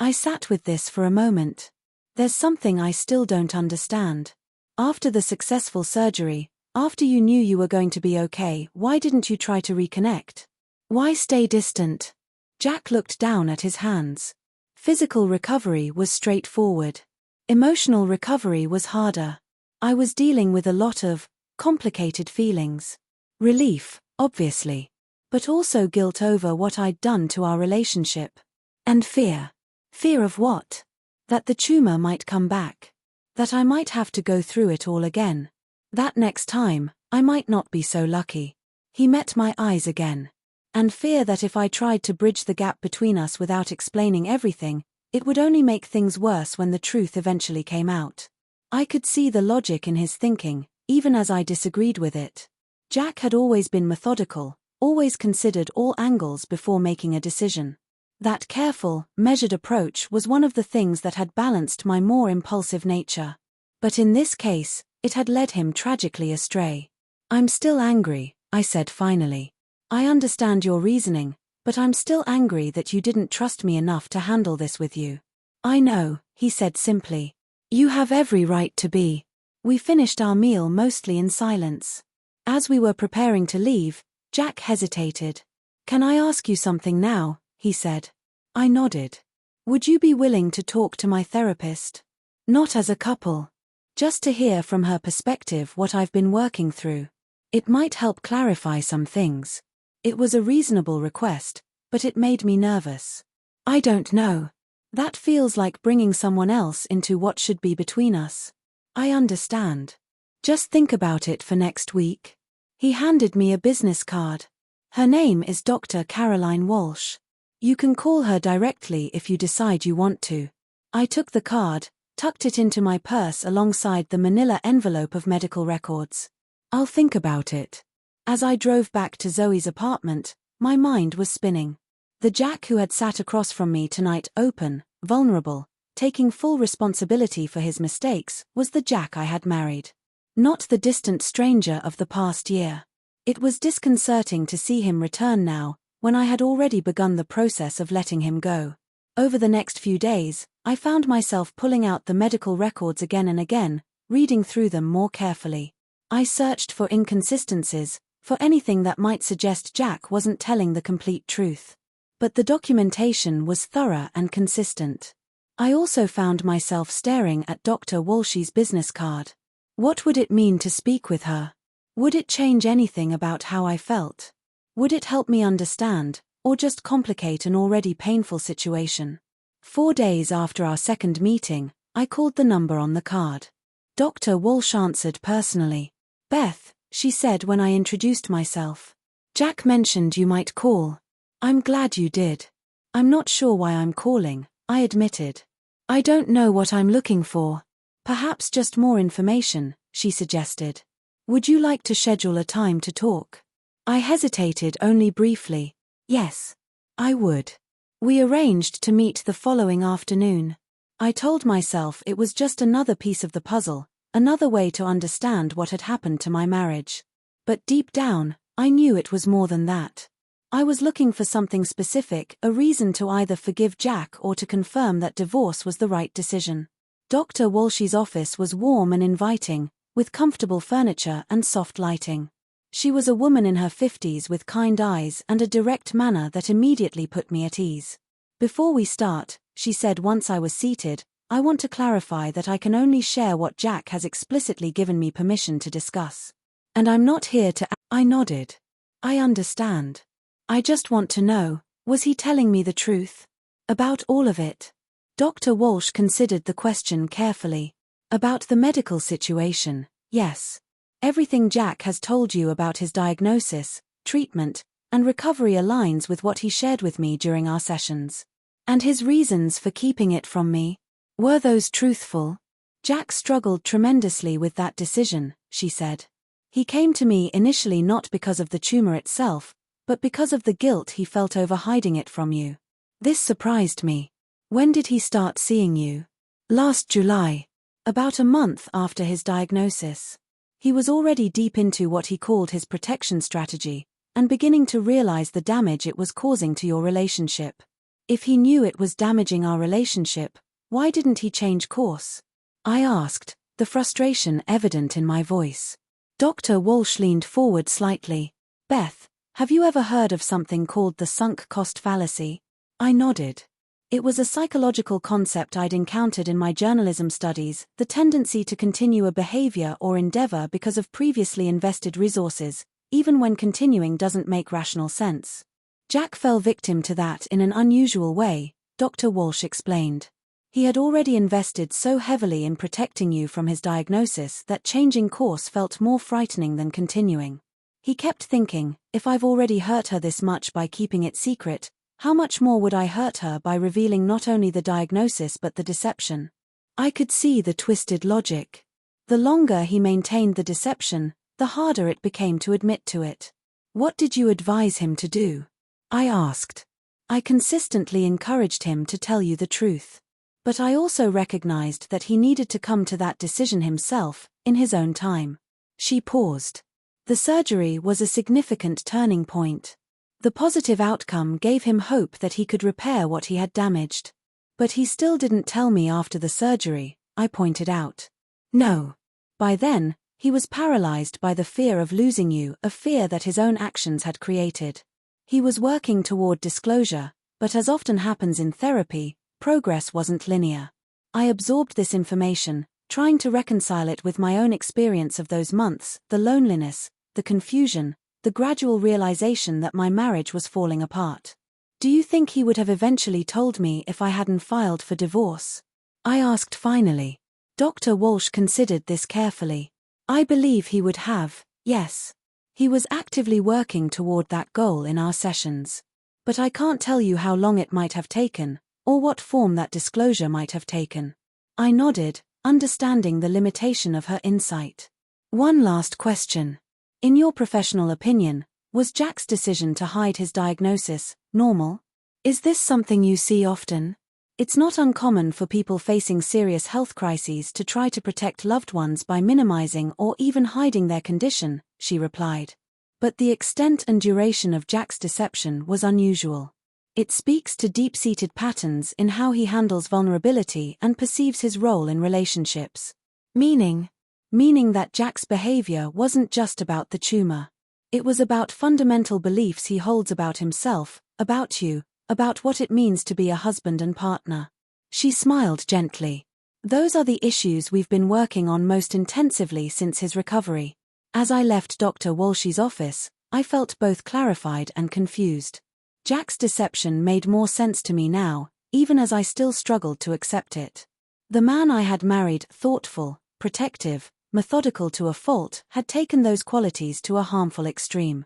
I sat with this for a moment. There's something I still don't understand. After the successful surgery, after you knew you were going to be okay, why didn't you try to reconnect? Why stay distant? Jack looked down at his hands. Physical recovery was straightforward. Emotional recovery was harder. I was dealing with a lot of complicated feelings. Relief, obviously. But also guilt over what I'd done to our relationship. And fear. Fear of what? That the tumor might come back. That I might have to go through it all again. That next time, I might not be so lucky. He met my eyes again. And fear that if I tried to bridge the gap between us without explaining everything, it would only make things worse when the truth eventually came out. I could see the logic in his thinking, even as I disagreed with it. Jack had always been methodical, always considered all angles before making a decision. That careful, measured approach was one of the things that had balanced my more impulsive nature. But in this case, it had led him tragically astray. I'm still angry, I said finally. I understand your reasoning, but I'm still angry that you didn't trust me enough to handle this with you. I know, he said simply. You have every right to be. We finished our meal mostly in silence. As we were preparing to leave, Jack hesitated. Can I ask you something now? He said. I nodded. Would you be willing to talk to my therapist? Not as a couple. Just to hear from her perspective what I've been working through. It might help clarify some things. It was a reasonable request, but it made me nervous. I don't know. That feels like bringing someone else into what should be between us. I understand. Just think about it for next week. He handed me a business card. Her name is Dr. Caroline Walsh. You can call her directly if you decide you want to. I took the card, tucked it into my purse alongside the manila envelope of medical records. I'll think about it. As I drove back to Zoe's apartment, my mind was spinning. The Jack who had sat across from me tonight, open, vulnerable, taking full responsibility for his mistakes, was the Jack I had married. Not the distant stranger of the past year. It was disconcerting to see him return now, when I had already begun the process of letting him go. Over the next few days, I found myself pulling out the medical records again and again, reading through them more carefully. I searched for inconsistencies, for anything that might suggest Jack wasn't telling the complete truth. But the documentation was thorough and consistent. I also found myself staring at Dr. Walsh's business card. What would it mean to speak with her? Would it change anything about how I felt? Would it help me understand, or just complicate an already painful situation? 4 days after our second meeting, I called the number on the card. Dr. Walsh answered personally. "Beth," she said when I introduced myself. "Jack mentioned you might call. I'm glad you did. I'm not sure why I'm calling," I admitted. "I don't know what I'm looking for. Perhaps just more information," she suggested. "Would you like to schedule a time to talk?" I hesitated only briefly. Yes, I would. We arranged to meet the following afternoon. I told myself it was just another piece of the puzzle, another way to understand what had happened to my marriage. But deep down, I knew it was more than that. I was looking for something specific, a reason to either forgive Jack or to confirm that divorce was the right decision. Dr. Walsh's office was warm and inviting, with comfortable furniture and soft lighting. She was a woman in her 50s with kind eyes and a direct manner that immediately put me at ease. "Before we start," she said once I was seated, "I want to clarify that I can only share what Jack has explicitly given me permission to discuss. And I'm not here to..." I nodded. "I understand. I just want to know, was he telling me the truth? About all of it?" Dr. Walsh considered the question carefully. "About the medical situation, yes. Everything Jack has told you about his diagnosis, treatment, and recovery aligns with what he shared with me during our sessions. And his reasons for keeping it from me? Were those truthful?" "Jack struggled tremendously with that decision," she said. "He came to me initially not because of the tumor itself, but because of the guilt he felt over hiding it from you. This surprised me. When did he start seeing you?" "Last July. About a month after his diagnosis. He was already deep into what he called his protection strategy, and beginning to realize the damage it was causing to your relationship. If he knew it was damaging our relationship, why didn't he change course?" I asked, the frustration evident in my voice. Dr. Walsh leaned forward slightly. "Beth, have you ever heard of something called the sunk cost fallacy?" I nodded. It was a psychological concept I'd encountered in my journalism studies, the tendency to continue a behavior or endeavor because of previously invested resources, even when continuing doesn't make rational sense. Jack fell victim to that in an unusual way, Dr. Walsh explained. He had already invested so heavily in protecting you from his diagnosis that changing course felt more frightening than continuing. He kept thinking, if I've already hurt her this much by keeping it secret, how much more would I hurt her by revealing not only the diagnosis but the deception? I could see the twisted logic. The longer he maintained the deception, the harder it became to admit to it. "What did you advise him to do?" I asked. "I consistently encouraged him to tell you the truth. But I also recognized that he needed to come to that decision himself, in his own time." She paused. The surgery was a significant turning point. The positive outcome gave him hope that he could repair what he had damaged. "But he still didn't tell me after the surgery," I pointed out. "No. By then, he was paralyzed by the fear of losing you, a fear that his own actions had created. He was working toward disclosure, but as often happens in therapy, progress wasn't linear. I absorbed this information, trying to reconcile it with my own experience of those months, the loneliness, the confusion, the gradual realization that my marriage was falling apart. Do you think he would have eventually told me if I hadn't filed for divorce? I asked finally. Dr. Walsh considered this carefully. I believe he would have, yes. He was actively working toward that goal in our sessions. But I can't tell you how long it might have taken, or what form that disclosure might have taken. I nodded, understanding the limitation of her insight. One last question. In your professional opinion, was Jack's decision to hide his diagnosis normal? Is this something you see often? It's not uncommon for people facing serious health crises to try to protect loved ones by minimizing or even hiding their condition, she replied. But the extent and duration of Jack's deception was unusual. It speaks to deep-seated patterns in how he handles vulnerability and perceives his role in relationships. Meaning that Jack's behavior wasn't just about the tumor. It was about fundamental beliefs he holds about himself, about you, about what it means to be a husband and partner. She smiled gently. Those are the issues we've been working on most intensively since his recovery. As I left Dr. Walsh's office, I felt both clarified and confused. Jack's deception made more sense to me now, even as I still struggled to accept it. The man I had married, thoughtful, protective, methodical to a fault, had taken those qualities to a harmful extreme.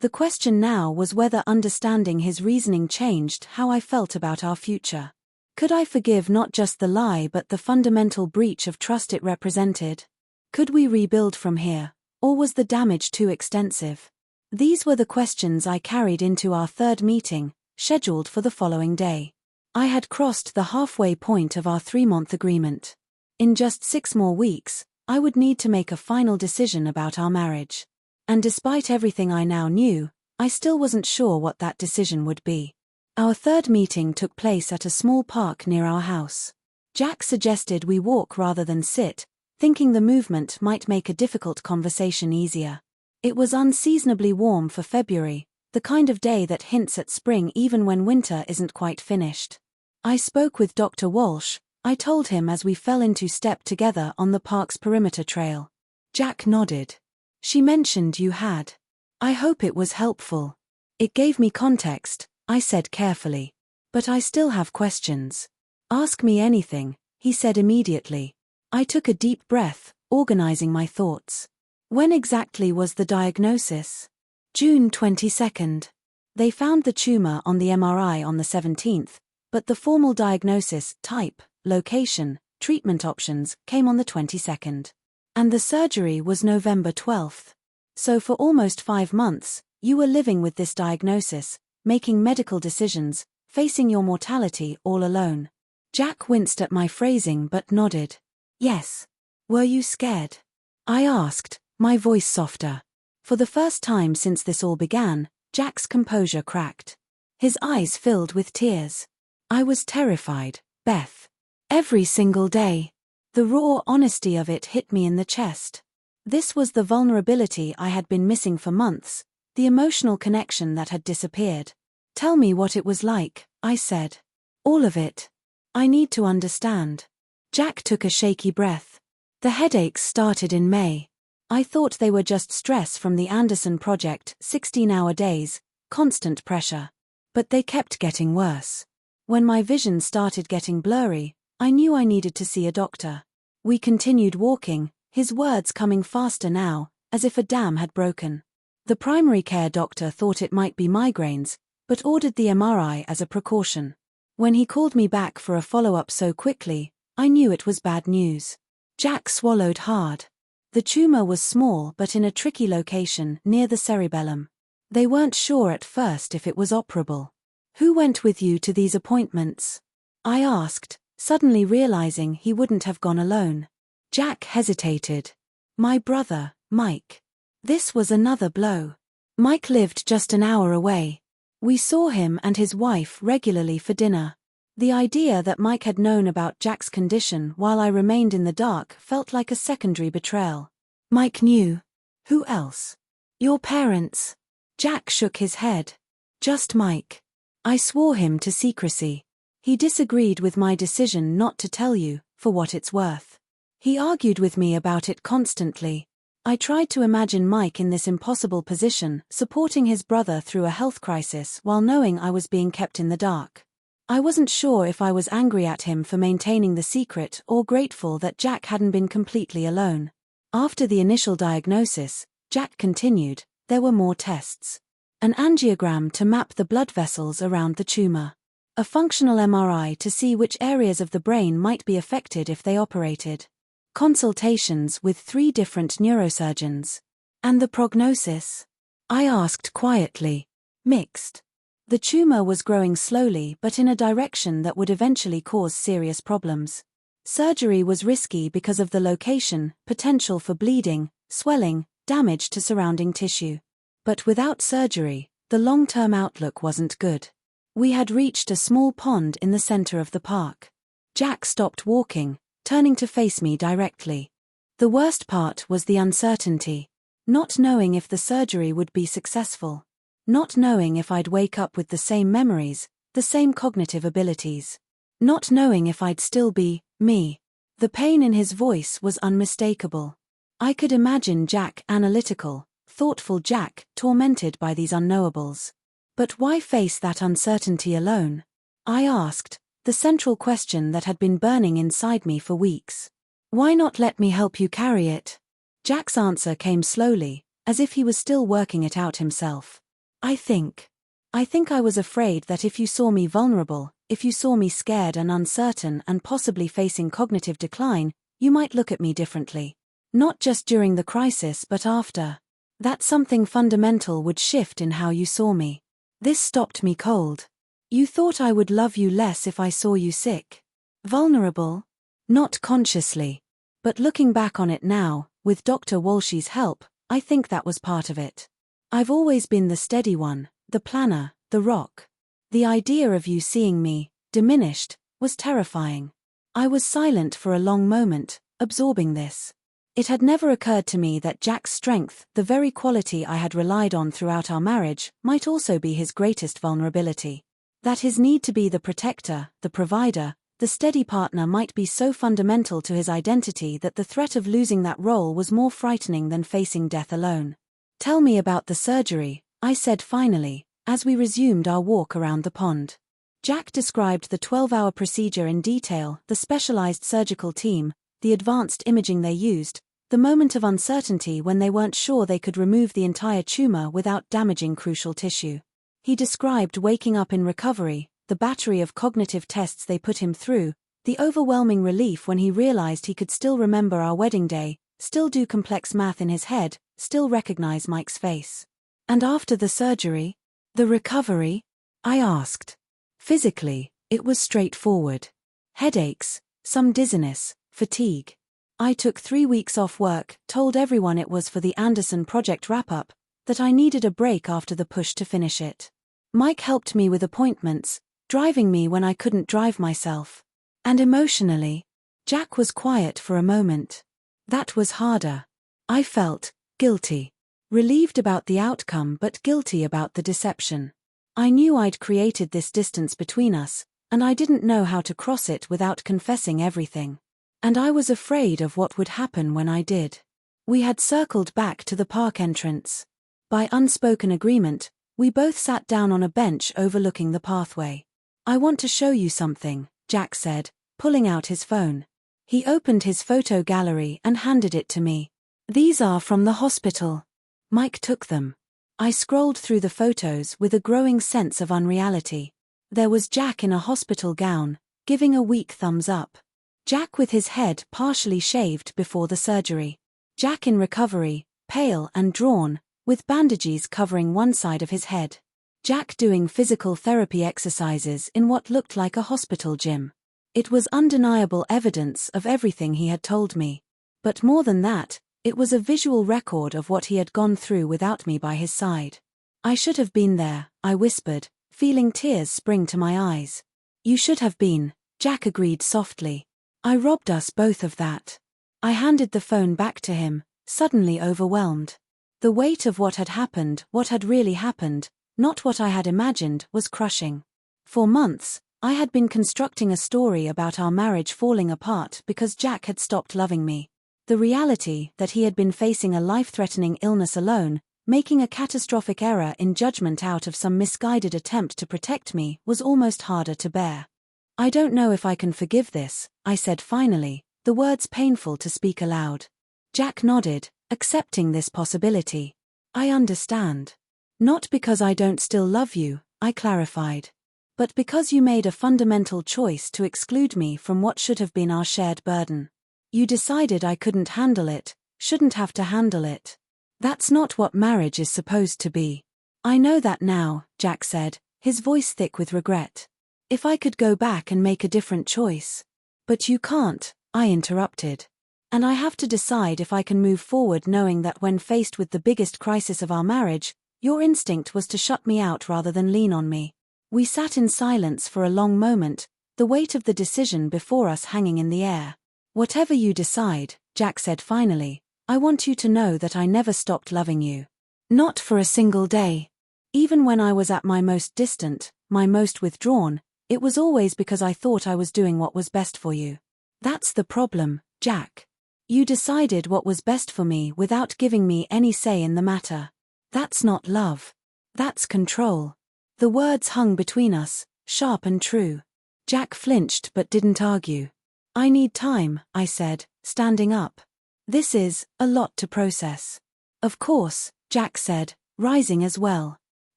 The question now was whether understanding his reasoning changed how I felt about our future. Could I forgive not just the lie but the fundamental breach of trust it represented? Could we rebuild from here, or was the damage too extensive? These were the questions I carried into our third meeting, scheduled for the following day. I had crossed the halfway point of our 3-month agreement. In just 6 more weeks, I would need to make a final decision about our marriage. And despite everything I now knew, I still wasn't sure what that decision would be. Our third meeting took place at a small park near our house. Jack suggested we walk rather than sit, thinking the movement might make a difficult conversation easier. It was unseasonably warm for February, the kind of day that hints at spring even when winter isn't quite finished. I spoke with Dr. Walsh, I told him as we fell into step together on the park's perimeter trail. Jack nodded. She mentioned you had. I hope it was helpful. It gave me context, I said carefully. But I still have questions. Ask me anything, he said immediately. I took a deep breath, organizing my thoughts. When exactly was the diagnosis? June 22nd. They found the tumor on the MRI on the 17th, but the formal diagnosis, type, location, treatment options came on the 22nd. And the surgery was November 12th. So for almost 5 months, you were living with this diagnosis, making medical decisions, facing your mortality all alone. Jack winced at my phrasing but nodded. Yes. Were you scared? I asked, my voice softer. For the first time since this all began, Jack's composure cracked. His eyes filled with tears. I was terrified, Beth. Every single day. The raw honesty of it hit me in the chest. This was the vulnerability I had been missing for months, the emotional connection that had disappeared. Tell me what it was like, I said. All of it. I need to understand. Jack took a shaky breath. The headaches started in May. I thought they were just stress from the Anderson project, 16-hour days, constant pressure. But they kept getting worse. When my vision started getting blurry, I knew I needed to see a doctor. We continued walking, his words coming faster now, as if a dam had broken. The primary care doctor thought it might be migraines, but ordered the MRI as a precaution. When he called me back for a follow-up so quickly, I knew it was bad news. Jack swallowed hard. The tumor was small but in a tricky location near the cerebellum. They weren't sure at first if it was operable. Who went with you to these appointments? I asked, suddenly realizing he wouldn't have gone alone. Jack hesitated. My brother, Mike. This was another blow. Mike lived just an hour away. We saw him and his wife regularly for dinner. The idea that Mike had known about Jack's condition while I remained in the dark felt like a secondary betrayal. Mike knew. Who else? Your parents. Jack shook his head. Just Mike. I swore him to secrecy. He disagreed with my decision not to tell you, for what it's worth. He argued with me about it constantly. I tried to imagine Mike in this impossible position, supporting his brother through a health crisis while knowing I was being kept in the dark. I wasn't sure if I was angry at him for maintaining the secret or grateful that Jack hadn't been completely alone. After the initial diagnosis, Jack continued, there were more tests. An angiogram to map the blood vessels around the tumor. A functional MRI to see which areas of the brain might be affected if they operated. Consultations with 3 different neurosurgeons. And the prognosis? I asked quietly. Mixed. The tumor was growing slowly but in a direction that would eventually cause serious problems. Surgery was risky because of the location, potential for bleeding, swelling, damage to surrounding tissue. But without surgery, the long-term outlook wasn't good. We had reached a small pond in the center of the park. Jack stopped walking, turning to face me directly. The worst part was the uncertainty. Not knowing if the surgery would be successful. Not knowing if I'd wake up with the same memories, the same cognitive abilities. Not knowing if I'd still be me. The pain in his voice was unmistakable. I could imagine Jack analytical, thoughtful Jack tormented by these unknowables. But why face that uncertainty alone? I asked, the central question that had been burning inside me for weeks. Why not let me help you carry it? Jack's answer came slowly, as if he was still working it out himself. I think I was afraid that if you saw me vulnerable, if you saw me scared and uncertain and possibly facing cognitive decline, you might look at me differently. Not just during the crisis but after. That something fundamental would shift in how you saw me. This stopped me cold. You thought I would love you less if I saw you sick. Vulnerable? Not consciously. But looking back on it now, with Dr. Walshy's help, I think that was part of it. I've always been the steady one, the planner, the rock. The idea of you seeing me, diminished, was terrifying. I was silent for a long moment, absorbing this. It had never occurred to me that Jack's strength, the very quality I had relied on throughout our marriage, might also be his greatest vulnerability. That his need to be the protector, the provider, the steady partner might be so fundamental to his identity that the threat of losing that role was more frightening than facing death alone. Tell me about the surgery, I said finally, as we resumed our walk around the pond. Jack described the 12-hour procedure in detail, the specialized surgical team, the advanced imaging they used, the moment of uncertainty when they weren't sure they could remove the entire tumor without damaging crucial tissue. He described waking up in recovery, the battery of cognitive tests they put him through, the overwhelming relief when he realized he could still remember our wedding day, still do complex math in his head, still recognize Mike's face. And after the surgery? The recovery? I asked. Physically, it was straightforward. Headaches, some dizziness, fatigue. I took 3 weeks off work, told everyone it was for the Anderson project wrap-up, that I needed a break after the push to finish it. Mike helped me with appointments, driving me when I couldn't drive myself. And emotionally, Jack was quiet for a moment. That was harder. I felt guilty. Relieved about the outcome but guilty about the deception. I knew I'd created this distance between us, and I didn't know how to cross it without confessing everything. And I was afraid of what would happen when I did. We had circled back to the park entrance. By unspoken agreement, we both sat down on a bench overlooking the pathway. I want to show you something, Jack said, pulling out his phone. He opened his photo gallery and handed it to me. These are from the hospital. Mike took them. I scrolled through the photos with a growing sense of unreality. There was Jack in a hospital gown, giving a weak thumbs up. Jack with his head partially shaved before the surgery. Jack in recovery, pale and drawn, with bandages covering one side of his head. Jack doing physical therapy exercises in what looked like a hospital gym. It was undeniable evidence of everything he had told me. But more than that, it was a visual record of what he had gone through without me by his side. I should have been there, I whispered, feeling tears spring to my eyes. You should have been, Jack agreed softly. I robbed us both of that. I handed the phone back to him, suddenly overwhelmed. The weight of what had happened, what had really happened, not what I had imagined, was crushing. For months, I had been constructing a story about our marriage falling apart because Jack had stopped loving me. The reality that he had been facing a life-threatening illness alone, making a catastrophic error in judgment out of some misguided attempt to protect me, was almost harder to bear. "I don't know if I can forgive this," I said finally, the words painful to speak aloud. Jack nodded, accepting this possibility. "I understand. Not because I don't still love you," I clarified. "But because you made a fundamental choice to exclude me from what should have been our shared burden. You decided I couldn't handle it, shouldn't have to handle it. That's not what marriage is supposed to be." "I know that now," Jack said, his voice thick with regret. "If I could go back and make a different choice." "But you can't," I interrupted. "And I have to decide if I can move forward knowing that when faced with the biggest crisis of our marriage, your instinct was to shut me out rather than lean on me." We sat in silence for a long moment, the weight of the decision before us hanging in the air. "Whatever you decide," Jack said finally, "I want you to know that I never stopped loving you. Not for a single day. Even when I was at my most distant, my most withdrawn, it was always because I thought I was doing what was best for you. That's the problem, Jack. You decided what was best for me without giving me any say in the matter. That's not love. That's control." The words hung between us, sharp and true. Jack flinched but didn't argue. "I need time," I said, standing up. "This is a lot to process." "Of course," Jack said, rising as well.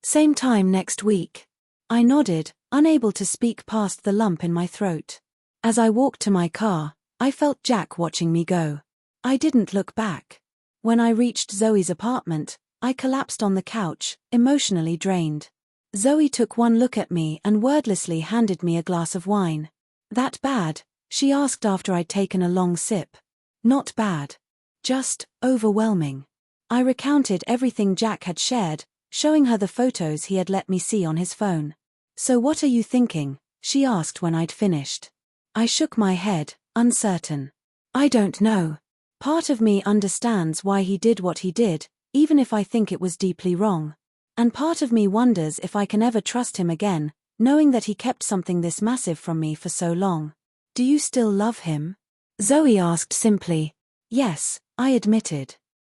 "Same time next week." I nodded, unable to speak past the lump in my throat. As I walked to my car, I felt Jack watching me go. I didn't look back. When I reached Zoe's apartment, I collapsed on the couch, emotionally drained. Zoe took one look at me and wordlessly handed me a glass of wine. "That bad?" she asked after I'd taken a long sip. "Not bad. Just overwhelming." I recounted everything Jack had shared, showing her the photos he had let me see on his phone. "So what are you thinking?" she asked when I'd finished. I shook my head, uncertain. "I don't know. Part of me understands why he did what he did, even if I think it was deeply wrong. And part of me wonders if I can ever trust him again, knowing that he kept something this massive from me for so long." "Do you still love him?" Zoe asked simply. "Yes," I admitted.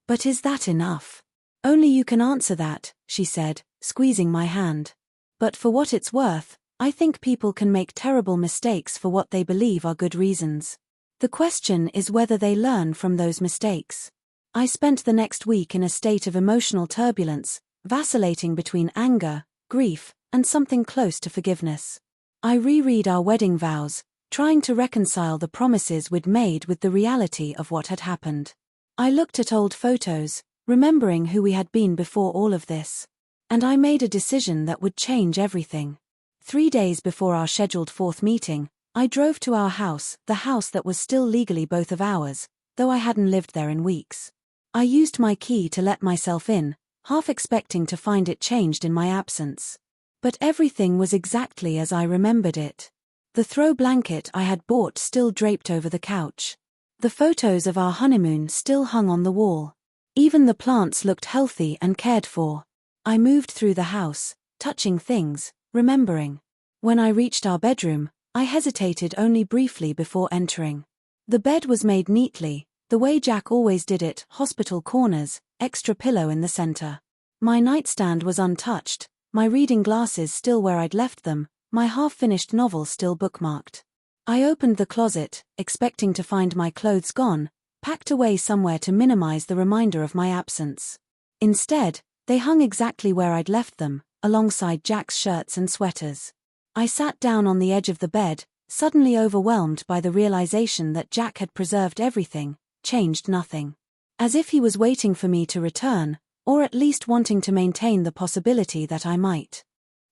"But is that enough?" "Only you can answer that," she said, squeezing my hand. "But for what it's worth, I think people can make terrible mistakes for what they believe are good reasons. The question is whether they learn from those mistakes." I spent the next week in a state of emotional turbulence, vacillating between anger, grief, and something close to forgiveness. I reread our wedding vows, trying to reconcile the promises we'd made with the reality of what had happened. I looked at old photos, remembering who we had been before all of this. And I made a decision that would change everything. 3 days before our scheduled fourth meeting, I drove to our house, the house that was still legally both of ours, though I hadn't lived there in weeks. I used my key to let myself in, half expecting to find it changed in my absence. But everything was exactly as I remembered it. The throw blanket I had bought still draped over the couch. The photos of our honeymoon still hung on the wall. Even the plants looked healthy and cared for. I moved through the house, touching things, remembering. When I reached our bedroom, I hesitated only briefly before entering. The bed was made neatly, the way Jack always did it, hospital corners, extra pillow in the center. My nightstand was untouched, my reading glasses still where I'd left them, my half-finished novel still bookmarked. I opened the closet, expecting to find my clothes gone, packed away somewhere to minimize the reminder of my absence. Instead, they hung exactly where I'd left them, alongside Jack's shirts and sweaters. I sat down on the edge of the bed, suddenly overwhelmed by the realization that Jack had preserved everything, changed nothing. As if he was waiting for me to return, or at least wanting to maintain the possibility that I might.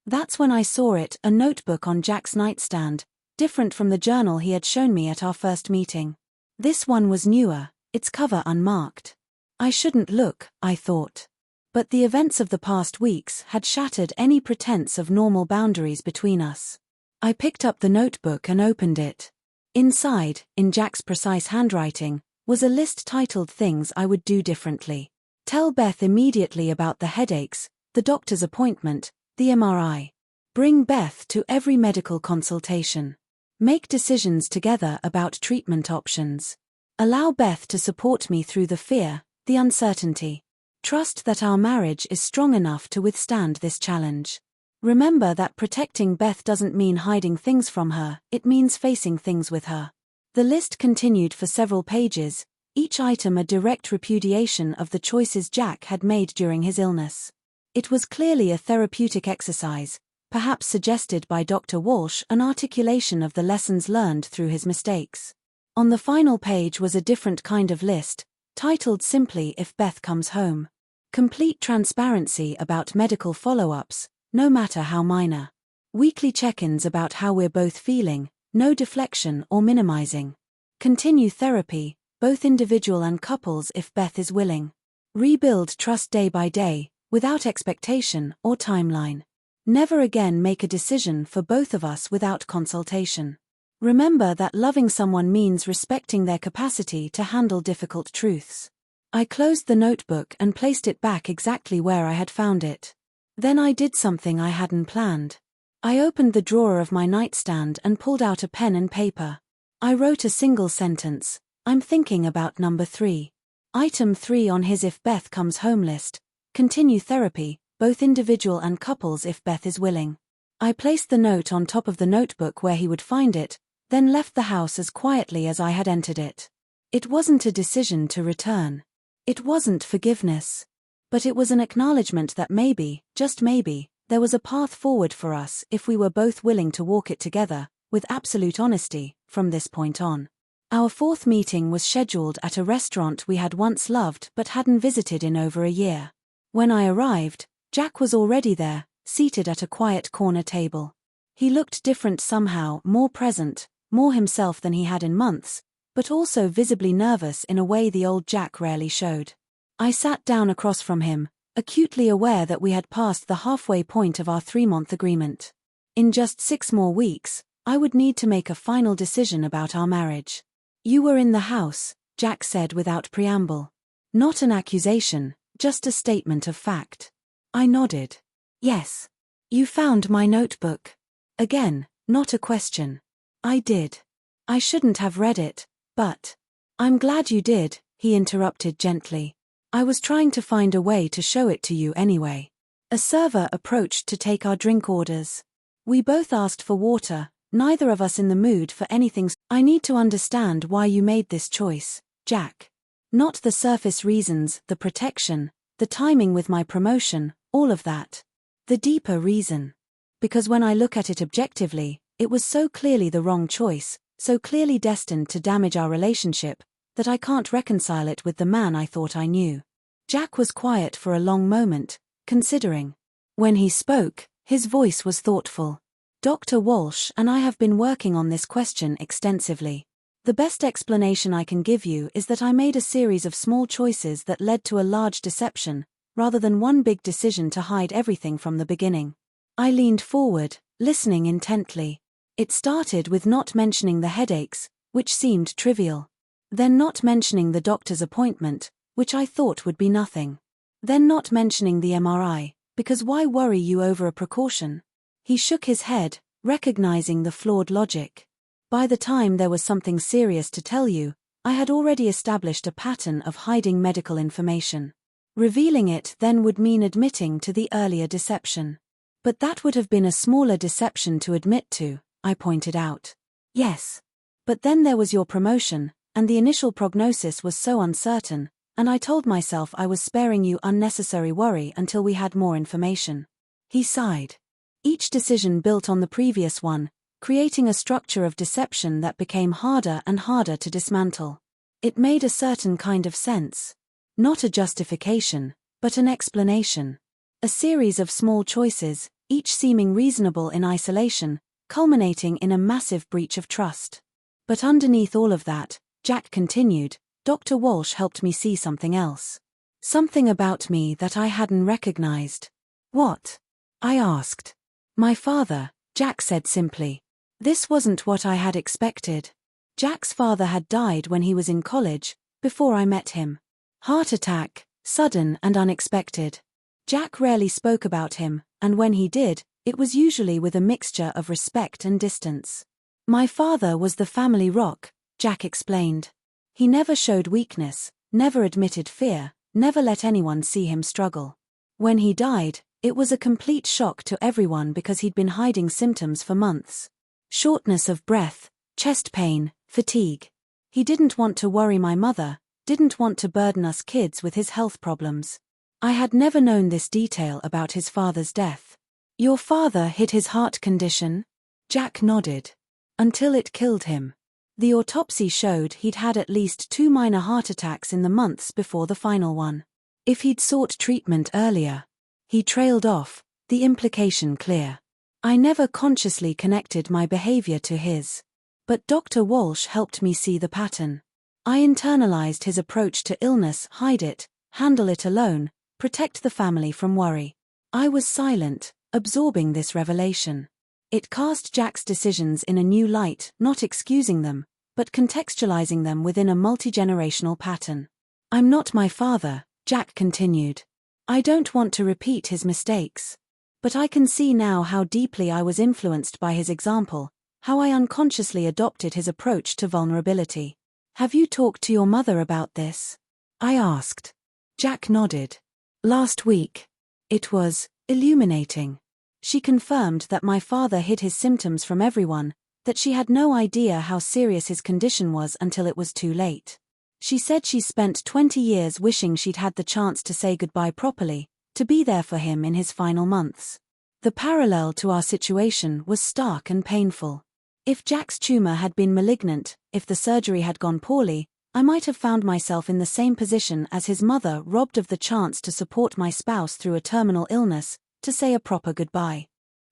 That's when I saw it, a notebook on Jack's nightstand, different from the journal he had shown me at our first meeting. This one was newer, its cover unmarked. I shouldn't look, I thought. But the events of the past weeks had shattered any pretense of normal boundaries between us. I picked up the notebook and opened it. Inside, in Jack's precise handwriting, was a list titled Things I Would Do Differently. Tell Beth immediately about the headaches, the doctor's appointment, the MRI. Bring Beth to every medical consultation. Make decisions together about treatment options. Allow Beth to support me through the fear, the uncertainty. Trust that our marriage is strong enough to withstand this challenge. Remember that protecting Beth doesn't mean hiding things from her, it means facing things with her. The list continued for several pages, each item a direct repudiation of the choices Jack had made during his illness. It was clearly a therapeutic exercise, perhaps suggested by Dr. Walsh, an articulation of the lessons learned through his mistakes. On the final page was a different kind of list, titled simply "If Beth Comes Home." Complete transparency about medical follow-ups, no matter how minor. Weekly check-ins about how we're both feeling, no deflection or minimizing. Continue therapy, both individual and couples if Beth is willing. Rebuild trust day by day, without expectation or timeline. Never again make a decision for both of us without consultation. Remember that loving someone means respecting their capacity to handle difficult truths. I closed the notebook and placed it back exactly where I had found it. Then I did something I hadn't planned. I opened the drawer of my nightstand and pulled out a pen and paper. I wrote a single sentence: "I'm thinking about number 3. Item 3 on his If Beth Comes Home list. Continue therapy, both individual and couples if Beth is willing." I placed the note on top of the notebook where he would find it, then left the house as quietly as I had entered it. It wasn't a decision to return. It wasn't forgiveness. But it was an acknowledgement that maybe, just maybe, there was a path forward for us if we were both willing to walk it together, with absolute honesty, from this point on. Our 4th meeting was scheduled at a restaurant we had once loved but hadn't visited in over a year. When I arrived, Jack was already there, seated at a quiet corner table. He looked different somehow, more present, more himself than he had in months, but also visibly nervous in a way the old Jack rarely showed. I sat down across from him, acutely aware that we had passed the halfway point of our 3-month agreement. In just 6 more weeks, I would need to make a final decision about our marriage. "You were in the house," Jack said without preamble. Not an accusation, just a statement of fact. I nodded. "Yes. You found my notebook." Again, not a question. "I did. I shouldn't have read it, but—" "I'm glad you did," he interrupted gently. "I was trying to find a way to show it to you anyway." A server approached to take our drink orders. We both asked for water, neither of us in the mood for anything. "I need to understand why you made this choice, Jack. Not the surface reasons, the protection, the timing with my promotion, all of that. The deeper reason. Because when I look at it objectively, it was so clearly the wrong choice, so clearly destined to damage our relationship, that I can't reconcile it with the man I thought I knew." Jack was quiet for a long moment, considering. When he spoke, his voice was thoughtful. "Dr. Walsh and I have been working on this question extensively. The best explanation I can give you is that I made a series of small choices that led to a large deception, rather than one big decision to hide everything from the beginning." I leaned forward, listening intently. It started with not mentioning the headaches, which seemed trivial. Then not mentioning the doctor's appointment, which I thought would be nothing. Then not mentioning the MRI, because why worry you over a precaution? He shook his head, recognizing the flawed logic. By the time there was something serious to tell you, I had already established a pattern of hiding medical information. Revealing it then would mean admitting to the earlier deception. "But that would have been a smaller deception to admit to," I pointed out. "Yes. But then there was your promotion, and the initial prognosis was so uncertain, and I told myself I was sparing you unnecessary worry until we had more information." He sighed. Each decision built on the previous one, creating a structure of deception that became harder and harder to dismantle. It made a certain kind of sense. Not a justification, but an explanation. A series of small choices, each seeming reasonable in isolation, culminating in a massive breach of trust. But underneath all of that, Jack continued, Dr. Walsh helped me see something else. Something about me that I hadn't recognized. "What?" I asked. "My father," Jack said simply. This wasn't what I had expected. Jack's father had died when he was in college, before I met him. Heart attack, sudden and unexpected. Jack rarely spoke about him, and when he did, it was usually with a mixture of respect and distance. "My father was the family rock," Jack explained. He never showed weakness, never admitted fear, never let anyone see him struggle. When he died, it was a complete shock to everyone because he'd been hiding symptoms for months. Shortness of breath, chest pain, fatigue. He didn't want to worry my mother, didn't want to burden us kids with his health problems. I had never known this detail about his father's death. Your father hid his heart condition? Jack nodded. Until it killed him. The autopsy showed he'd had at least 2 minor heart attacks in the months before the final one. If he'd sought treatment earlier. He trailed off, the implication clear. I never consciously connected my behavior to his. But Dr. Walsh helped me see the pattern. I internalized his approach to illness: hide it, handle it alone, protect the family from worry. I was silent, absorbing this revelation. It cast Jack's decisions in a new light, not excusing them, but contextualizing them within a multi-generational pattern. I'm not my father, Jack continued. I don't want to repeat his mistakes. But I can see now how deeply I was influenced by his example, how I unconsciously adopted his approach to vulnerability. Have you talked to your mother about this? I asked. Jack nodded. Last week. It was illuminating. She confirmed that my father hid his symptoms from everyone, that she had no idea how serious his condition was until it was too late. She said she spent 20 years wishing she'd had the chance to say goodbye properly, to be there for him in his final months. The parallel to our situation was stark and painful. If Jack's tumor had been malignant, if the surgery had gone poorly, I might have found myself in the same position as his mother, robbed of the chance to support my spouse through a terminal illness, to say a proper goodbye.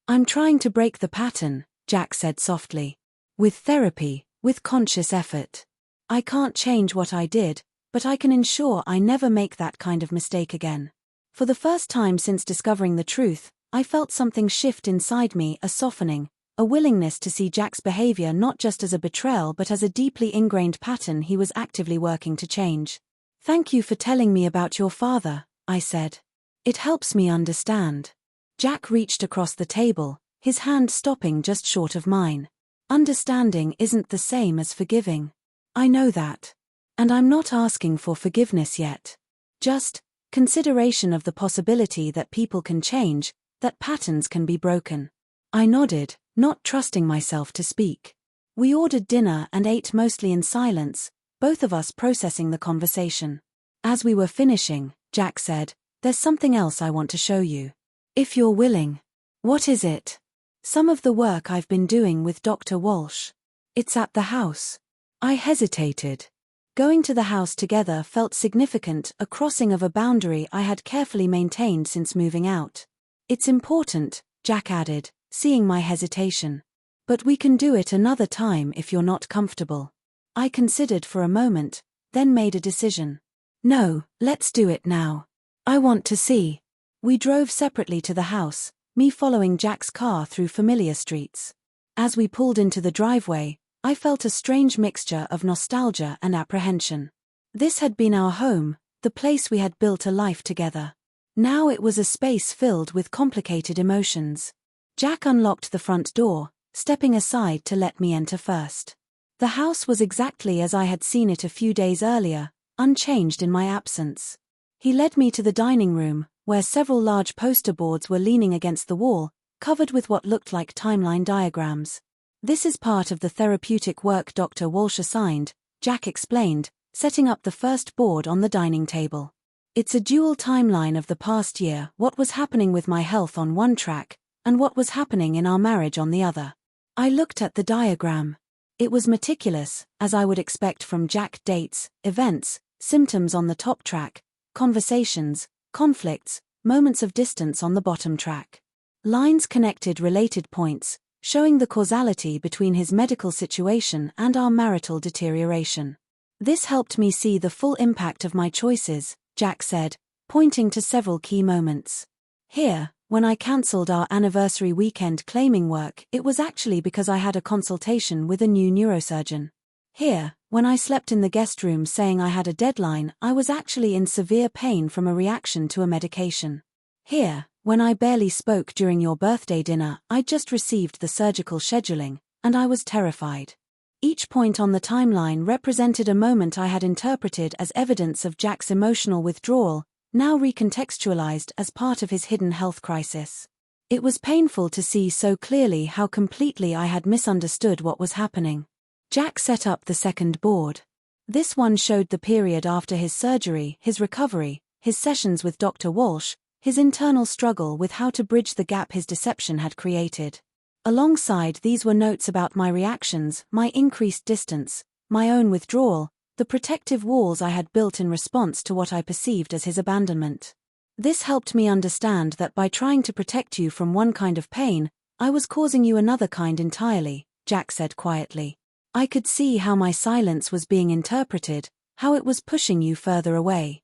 I'm trying to break the pattern, Jack said softly. With therapy, with conscious effort. I can't change what I did, but I can ensure I never make that kind of mistake again. For the first time since discovering the truth, I felt something shift inside me, a softening, a willingness to see Jack's behavior not just as a betrayal but as a deeply ingrained pattern he was actively working to change. Thank you for telling me about your father, I said. It helps me understand. Jack reached across the table, his hand stopping just short of mine. Understanding isn't the same as forgiving. I know that. And I'm not asking for forgiveness yet. Just consideration of the possibility that people can change, that patterns can be broken. I nodded, not trusting myself to speak. We ordered dinner and ate mostly in silence, both of us processing the conversation. As we were finishing, Jack said, "There's something else I want to show you. If you're willing." "What is it?" "Some of the work I've been doing with Dr. Walsh. It's at the house." I hesitated. Going to the house together felt significant, a crossing of a boundary I had carefully maintained since moving out. "It's important," Jack added, seeing my hesitation. "But we can do it another time if you're not comfortable." I considered for a moment, then made a decision. "No, let's do it now. I want to see." We drove separately to the house, me following Jack's car through familiar streets. As we pulled into the driveway, I felt a strange mixture of nostalgia and apprehension. This had been our home, the place we had built a life together. Now it was a space filled with complicated emotions. Jack unlocked the front door, stepping aside to let me enter first. The house was exactly as I had seen it a few days earlier, unchanged in my absence. He led me to the dining room, where several large poster boards were leaning against the wall, covered with what looked like timeline diagrams. "This is part of the therapeutic work Dr. Walsh assigned," Jack explained, setting up the first board on the dining table. "It's a dual timeline of the past year, what was happening with my health on one track, and what was happening in our marriage on the other." I looked at the diagram. It was meticulous, as I would expect from Jack: dates, events, symptoms on the top track, conversations, conflicts, moments of distance on the bottom track. Lines connected related points, showing the causality between his medical situation and our marital deterioration. "This helped me see the full impact of my choices," Jack said, pointing to several key moments. "Here, when I cancelled our anniversary weekend claiming work, it was actually because I had a consultation with a new neurosurgeon. Here, when I slept in the guest room saying I had a deadline, I was actually in severe pain from a reaction to a medication. Here, when I barely spoke during your birthday dinner, I'd just received the surgical scheduling, and I was terrified. Each point on the timeline represented a moment I had interpreted as evidence of Jack's emotional withdrawal, now recontextualized as part of his hidden health crisis. It was painful to see so clearly how completely I had misunderstood what was happening. Jack set up the second board. This one showed the period after his surgery, his recovery, his sessions with Dr. Walsh, his internal struggle with how to bridge the gap his deception had created. Alongside these were notes about my reactions, my increased distance, my own withdrawal, the protective walls I had built in response to what I perceived as his abandonment. This helped me understand that by trying to protect you from one kind of pain, I was causing you another kind entirely, Jack said quietly. I could see how my silence was being interpreted, how it was pushing you further away.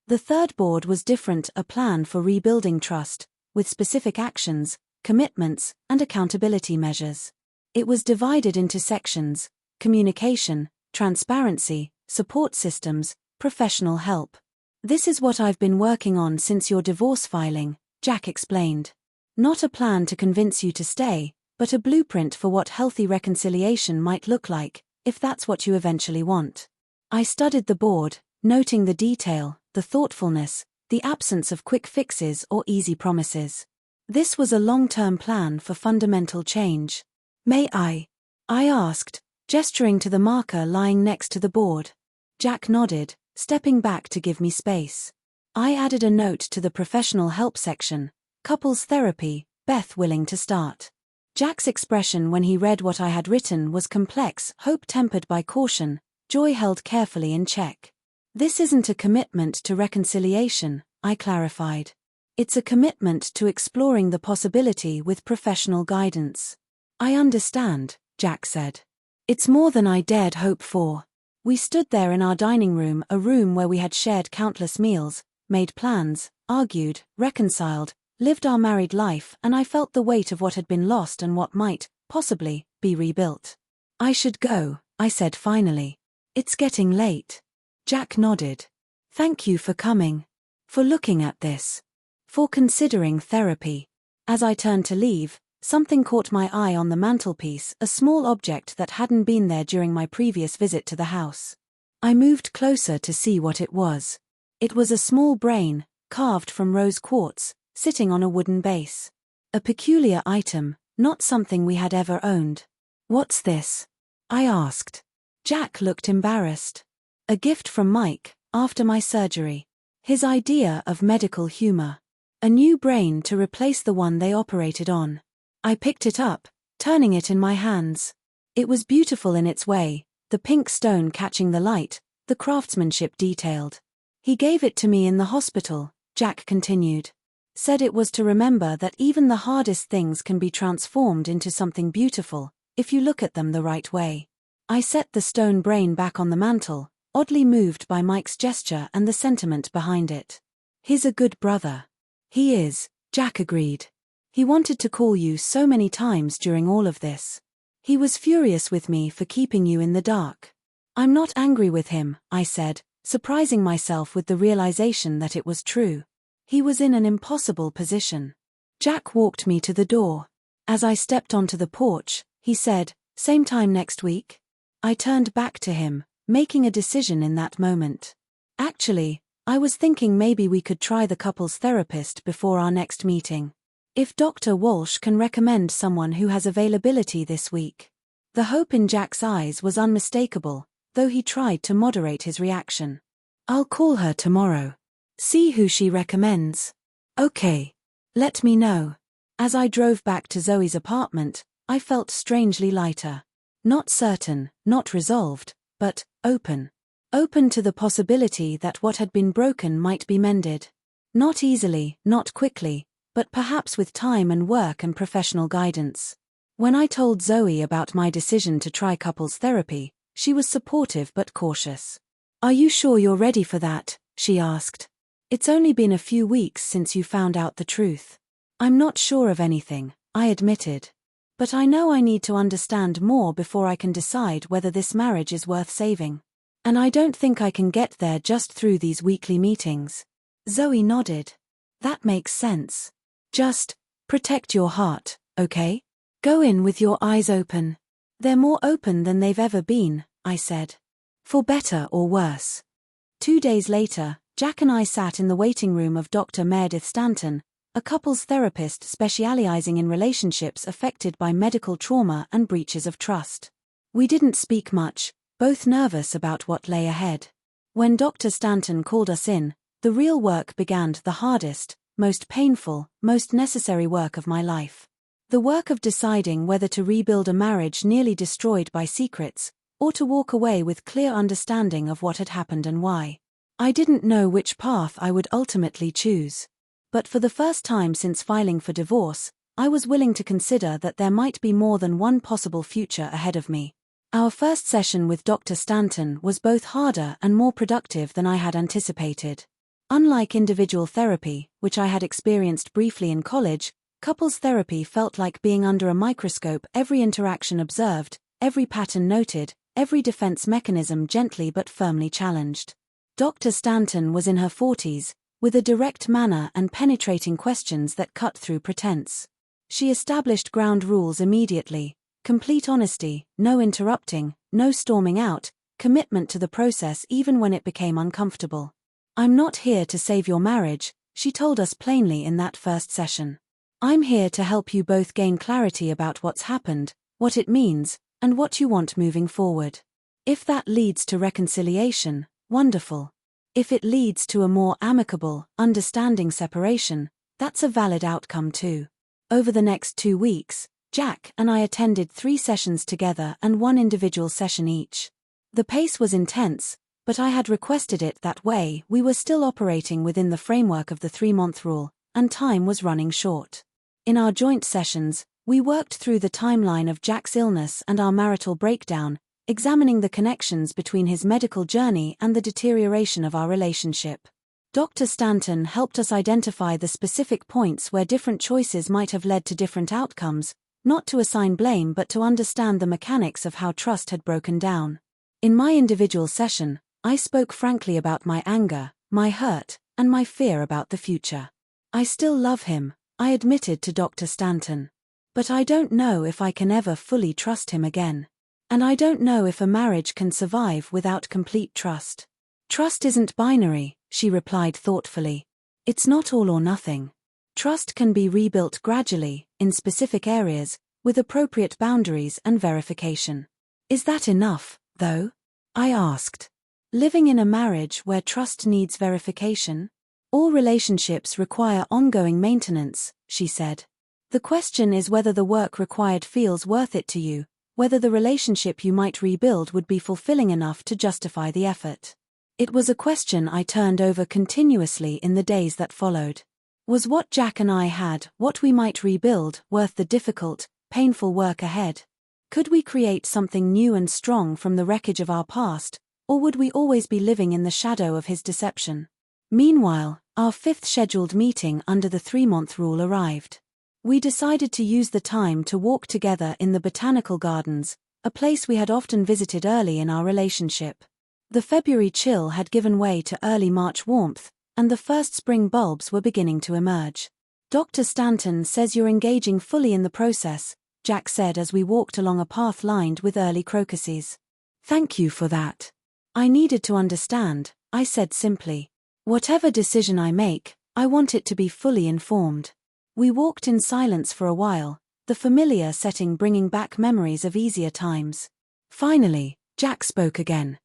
The third board was different, a plan for rebuilding trust, with specific actions, commitments, and accountability measures. It was divided into sections: communication, transparency, support systems, professional help. This is what I've been working on since your divorce filing, Jack explained. Not a plan to convince you to stay, but a blueprint for what healthy reconciliation might look like, if that's what you eventually want. I studied the board, noting the detail, the thoughtfulness, the absence of quick fixes or easy promises. This was a long-term plan for fundamental change. May I asked, gesturing to the marker lying next to the board. Jack nodded, stepping back to give me space. I added a note to the professional help section: couples therapy, Beth willing to start. Jack's expression when he read what I had written was complex, hope tempered by caution, joy held carefully in check. This isn't a commitment to reconciliation, I clarified. It's a commitment to exploring the possibility with professional guidance. I understand, Jack said. It's more than I dared hope for. We stood there in our dining room, a room where we had shared countless meals, made plans, argued, reconciled, lived our married life, and I felt the weight of what had been lost and what might, possibly, be rebuilt. I should go, I said finally. It's getting late. Jack nodded. Thank you for coming. For looking at this. For considering therapy. As I turned to leave, something caught my eye on the mantelpiece, a small object that hadn't been there during my previous visit to the house. I moved closer to see what it was. It was a small brain, carved from rose quartz, sitting on a wooden base. A peculiar item, not something we had ever owned. What's this? I asked. Jack looked embarrassed. A gift from Mike, after my surgery. His idea of medical humor. A new brain to replace the one they operated on. I picked it up, turning it in my hands. It was beautiful in its way, the pink stone catching the light, the craftsmanship detailed. He gave it to me in the hospital, Jack continued. Said it was to remember that even the hardest things can be transformed into something beautiful, if you look at them the right way. I set the stone brain back on the mantel, oddly moved by Mike's gesture and the sentiment behind it. He's a good brother. He is, Jack agreed. He wanted to call you so many times during all of this. He was furious with me for keeping you in the dark. I'm not angry with him, I said, surprising myself with the realization that it was true. He was in an impossible position. Jack walked me to the door. As I stepped onto the porch, he said, "Same time next week?" I turned back to him, making a decision in that moment. Actually, I was thinking maybe we could try the couples therapist before our next meeting. If Dr. Walsh can recommend someone who has availability this week. The hope in Jack's eyes was unmistakable, though he tried to moderate his reaction. I'll call her tomorrow. See who she recommends. Okay. Let me know. As I drove back to Zoe's apartment, I felt strangely lighter. Not certain, not resolved, but open. Open to the possibility that what had been broken might be mended. Not easily, not quickly, but perhaps with time and work and professional guidance. When I told Zoe about my decision to try couples therapy, she was supportive but cautious. Are you sure you're ready for that? She asked. It's only been a few weeks since you found out the truth. I'm not sure of anything, I admitted. But I know I need to understand more before I can decide whether this marriage is worth saving. And I don't think I can get there just through these weekly meetings. Zoe nodded. That makes sense. Just protect your heart, okay? Go in with your eyes open. They're more open than they've ever been, I said. For better or worse. 2 days later, Jack and I sat in the waiting room of Dr. Meredith Stanton, a couples therapist specializing in relationships affected by medical trauma and breaches of trust. We didn't speak much, both nervous about what lay ahead. When Dr. Stanton called us in, the real work began, the hardest, most painful, most necessary work of my life. The work of deciding whether to rebuild a marriage nearly destroyed by secrets, or to walk away with clear understanding of what had happened and why. I didn't know which path I would ultimately choose. But for the first time since filing for divorce, I was willing to consider that there might be more than one possible future ahead of me. Our first session with Dr. Stanton was both harder and more productive than I had anticipated. Unlike individual therapy, which I had experienced briefly in college, couples therapy felt like being under a microscope, every interaction observed, every pattern noted, every defense mechanism gently but firmly challenged. Dr. Stanton was in her 40s, with a direct manner and penetrating questions that cut through pretense. She established ground rules immediately: complete honesty, no interrupting, no storming out, commitment to the process even when it became uncomfortable. "I'm not here to save your marriage," she told us plainly in that first session. "I'm here to help you both gain clarity about what's happened, what it means, and what you want moving forward. If that leads to reconciliation, wonderful. If it leads to a more amicable, understanding separation, that's a valid outcome too." Over the next 2 weeks, Jack and I attended 3 sessions together and 1 individual session each. The pace was intense, but I had requested it that way. We were still operating within the framework of the 3-month rule, and time was running short. In our joint sessions, we worked through the timeline of Jack's illness and our marital breakdown, examining the connections between his medical journey and the deterioration of our relationship. Dr. Stanton helped us identify the specific points where different choices might have led to different outcomes, not to assign blame but to understand the mechanics of how trust had broken down. In my individual session, I spoke frankly about my anger, my hurt, and my fear about the future. "I still love him," I admitted to Dr. Stanton. "But I don't know if I can ever fully trust him again. And I don't know if a marriage can survive without complete trust." "Trust isn't binary," she replied thoughtfully. "It's not all or nothing. Trust can be rebuilt gradually, in specific areas, with appropriate boundaries and verification." "Is that enough, though?" I asked. "Living in a marriage where trust needs verification?" "All relationships require ongoing maintenance," she said. "The question is whether the work required feels worth it to you, whether the relationship you might rebuild would be fulfilling enough to justify the effort." It was a question I turned over continuously in the days that followed. Was what Jack and I had, what we might rebuild, worth the difficult, painful work ahead? Could we create something new and strong from the wreckage of our past, or would we always be living in the shadow of his deception? Meanwhile, our 5th scheduled meeting under the 3-month rule arrived. We decided to use the time to walk together in the botanical gardens, a place we had often visited early in our relationship. The February chill had given way to early March warmth, and the first spring bulbs were beginning to emerge. "Dr. Stanton says you're engaging fully in the process," Jack said as we walked along a path lined with early crocuses. "Thank you for that. I needed to understand," I said simply. "Whatever decision I make, I want it to be fully informed." We walked in silence for a while, the familiar setting bringing back memories of easier times. Finally, Jack spoke again.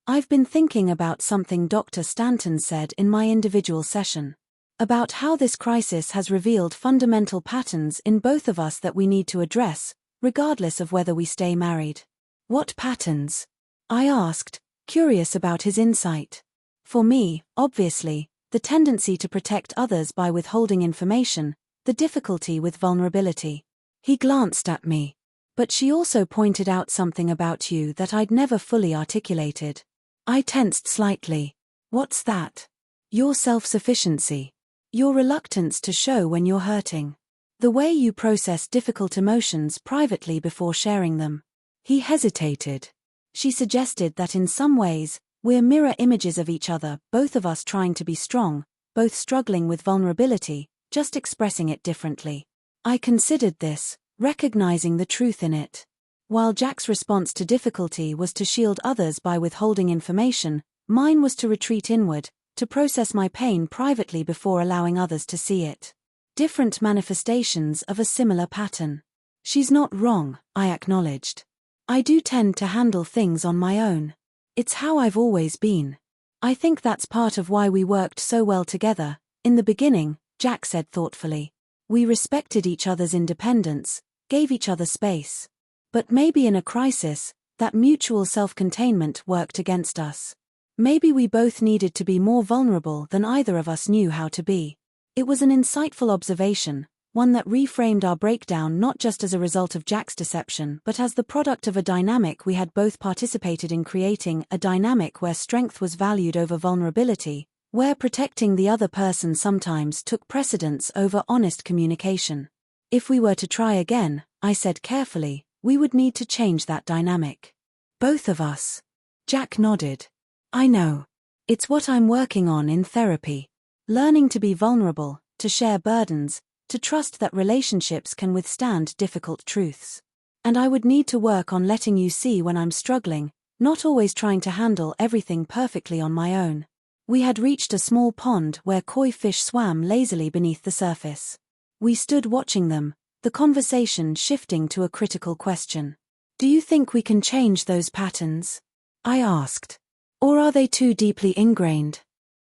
"I've been thinking about something Dr. Stanton said in my individual session. About how this crisis has revealed fundamental patterns in both of us that we need to address, regardless of whether we stay married." "What patterns?" I asked, curious about his insight. For me, obviously, the tendency to protect others by withholding information, the difficulty with vulnerability. He glanced at me. "But she also pointed out something about you that I'd never fully articulated." I tensed slightly. "What's that?" "Your self-sufficiency. Your reluctance to show when you're hurting. The way you process difficult emotions privately before sharing them." He hesitated. "She suggested that in some ways, we're mirror images of each other, both of us trying to be strong, both struggling with vulnerability, just expressing it differently." I considered this, recognizing the truth in it. While Jack's response to difficulty was to shield others by withholding information, mine was to retreat inward, to process my pain privately before allowing others to see it. Different manifestations of a similar pattern. She's not wrong, I acknowledged. I do tend to handle things on my own. It's how I've always been. I think that's part of why we worked so well together. In the beginning, Jack said thoughtfully. We respected each other's independence, gave each other space. But maybe in a crisis, that mutual self-containment worked against us. Maybe we both needed to be more vulnerable than either of us knew how to be. It was an insightful observation, one that reframed our breakdown not just as a result of Jack's deception but as the product of a dynamic we had both participated in creating, a dynamic where strength was valued over vulnerability, where protecting the other person sometimes took precedence over honest communication. If we were to try again, I said carefully, we would need to change that dynamic. Both of us. Jack nodded. I know. It's what I'm working on in therapy. Learning to be vulnerable, to share burdens, to trust that relationships can withstand difficult truths. And I would need to work on letting you see when I'm struggling, not always trying to handle everything perfectly on my own. We had reached a small pond where koi fish swam lazily beneath the surface. We stood watching them, the conversation shifting to a critical question. Do you think we can change those patterns? I asked. Or are they too deeply ingrained?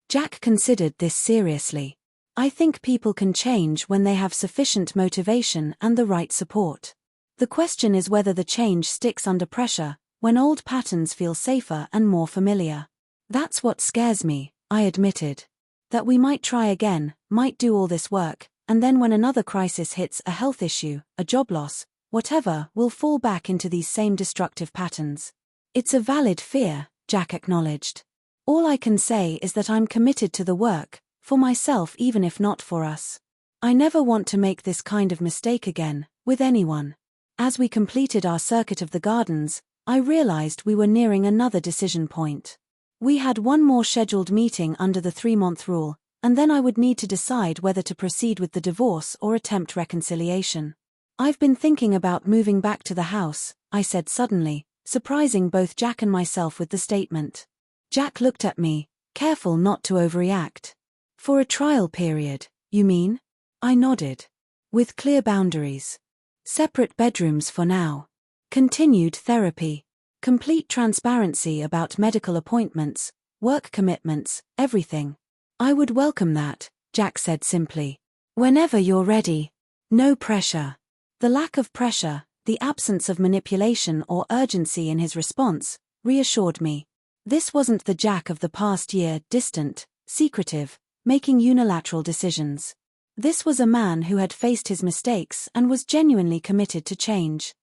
Jack considered this seriously. I think people can change when they have sufficient motivation and the right support. The question is whether the change sticks under pressure, when old patterns feel safer and more familiar. That's what scares me, I admitted. That we might try again, might do all this work, and then when another crisis hits, a health issue, a job loss, whatever, we'll fall back into these same destructive patterns. It's a valid fear, Jack acknowledged. All I can say is that I'm committed to the work, for myself even if not for us. I never want to make this kind of mistake again, with anyone. As we completed our circuit of the gardens, I realized we were nearing another decision point. We had one more scheduled meeting under the 3-month rule, and then I would need to decide whether to proceed with the divorce or attempt reconciliation. I've been thinking about moving back to the house, I said suddenly, surprising both Jack and myself with the statement. Jack looked at me, careful not to overreact. For a trial period, you mean? I nodded. With clear boundaries. Separate bedrooms for now. Continued therapy. Complete transparency about medical appointments, work commitments, everything. I would welcome that, Jack said simply. Whenever you're ready. No pressure. The lack of pressure, the absence of manipulation or urgency in his response, reassured me. This wasn't the Jack of the past year, distant, secretive, making unilateral decisions. This was a man who had faced his mistakes and was genuinely committed to change.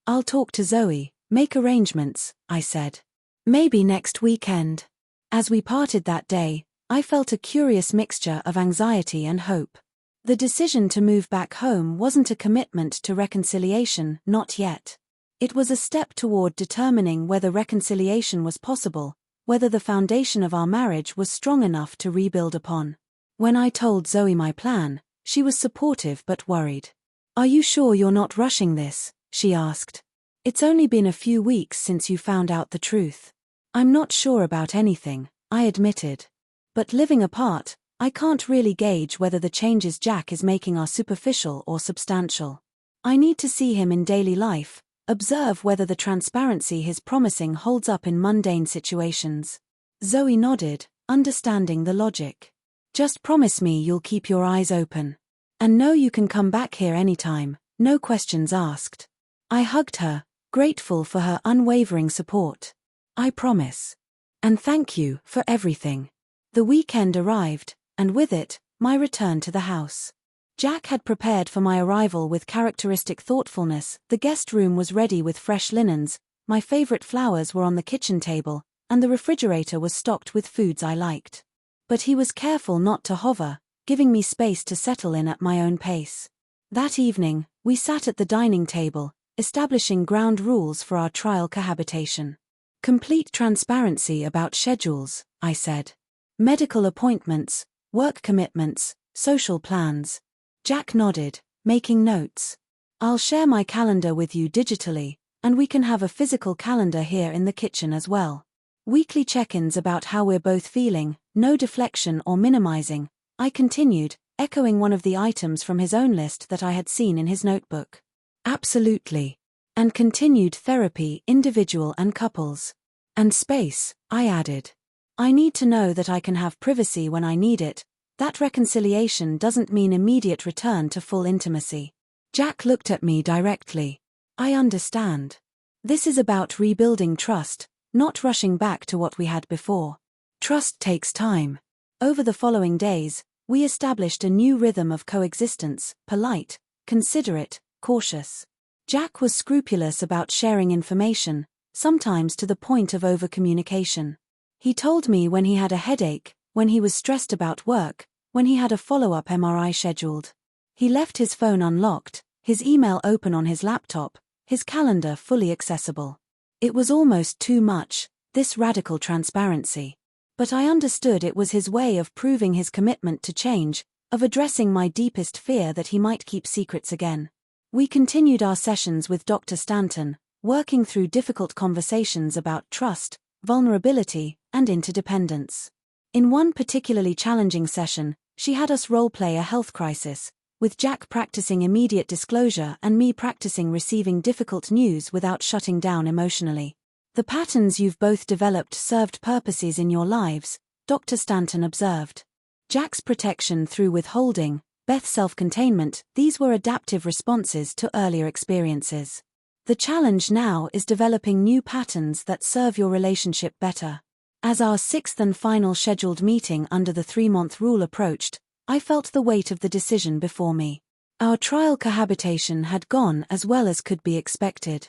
I'll talk to Zoe, make arrangements, I said. Maybe next weekend. As we parted that day, I felt a curious mixture of anxiety and hope. The decision to move back home wasn't a commitment to reconciliation, not yet. It was a step toward determining whether reconciliation was possible, whether the foundation of our marriage was strong enough to rebuild upon. When I told Zoe my plan, she was supportive but worried. Are you sure you're not rushing this? She asked. It's only been a few weeks since you found out the truth. I'm not sure about anything, I admitted. But living apart, I can't really gauge whether the changes Jack is making are superficial or substantial. I need to see him in daily life, observe whether the transparency he's promising holds up in mundane situations. Zoe nodded, understanding the logic. Just promise me you'll keep your eyes open. And know you can come back here anytime, no questions asked. I hugged her, grateful for her unwavering support. I promise. And thank you for everything. The weekend arrived, and with it, my return to the house. Jack had prepared for my arrival with characteristic thoughtfulness. The guest room was ready with fresh linens, my favorite flowers were on the kitchen table, and the refrigerator was stocked with foods I liked. But he was careful not to hover, giving me space to settle in at my own pace. That evening, we sat at the dining table, establishing ground rules for our trial cohabitation. Complete transparency about schedules, I said. Medical appointments, work commitments, social plans. Jack nodded, making notes. I'll share my calendar with you digitally, And we can have a physical calendar here in the kitchen as well. Weekly check-ins about how we're both feeling, no deflection or minimizing, I continued, echoing one of the items from his own list that I had seen in his notebook. Absolutely. And continued therapy, individual and couples. And space, I added. I need to know that I can have privacy when I need it. That reconciliation doesn't mean immediate return to full intimacy. Jack looked at me directly. I understand. This is about rebuilding trust, not rushing back to what we had before. Trust takes time. Over the following days, we established a new rhythm of coexistence, polite, considerate, cautious. Jack was scrupulous about sharing information, sometimes to the point of overcommunication. He told me when he had a headache, when he was stressed about work, when he had a follow-up MRI scheduled. He left his phone unlocked, his email open on his laptop, his calendar fully accessible. It was almost too much, this radical transparency. But I understood it was his way of proving his commitment to change, of addressing my deepest fear that he might keep secrets again. We continued our sessions with Dr. Stanton, working through difficult conversations about trust, vulnerability, and interdependence. In one particularly challenging session, she had us role-play a health crisis, with Jack practicing immediate disclosure and me practicing receiving difficult news without shutting down emotionally. The patterns you've both developed served purposes in your lives, Dr. Stanton observed. Jack's protection through withholding, Beth's self-containment, these were adaptive responses to earlier experiences. The challenge now is developing new patterns that serve your relationship better. As our sixth and final scheduled meeting under the 3-month rule approached, I felt the weight of the decision before me. Our trial cohabitation had gone as well as could be expected.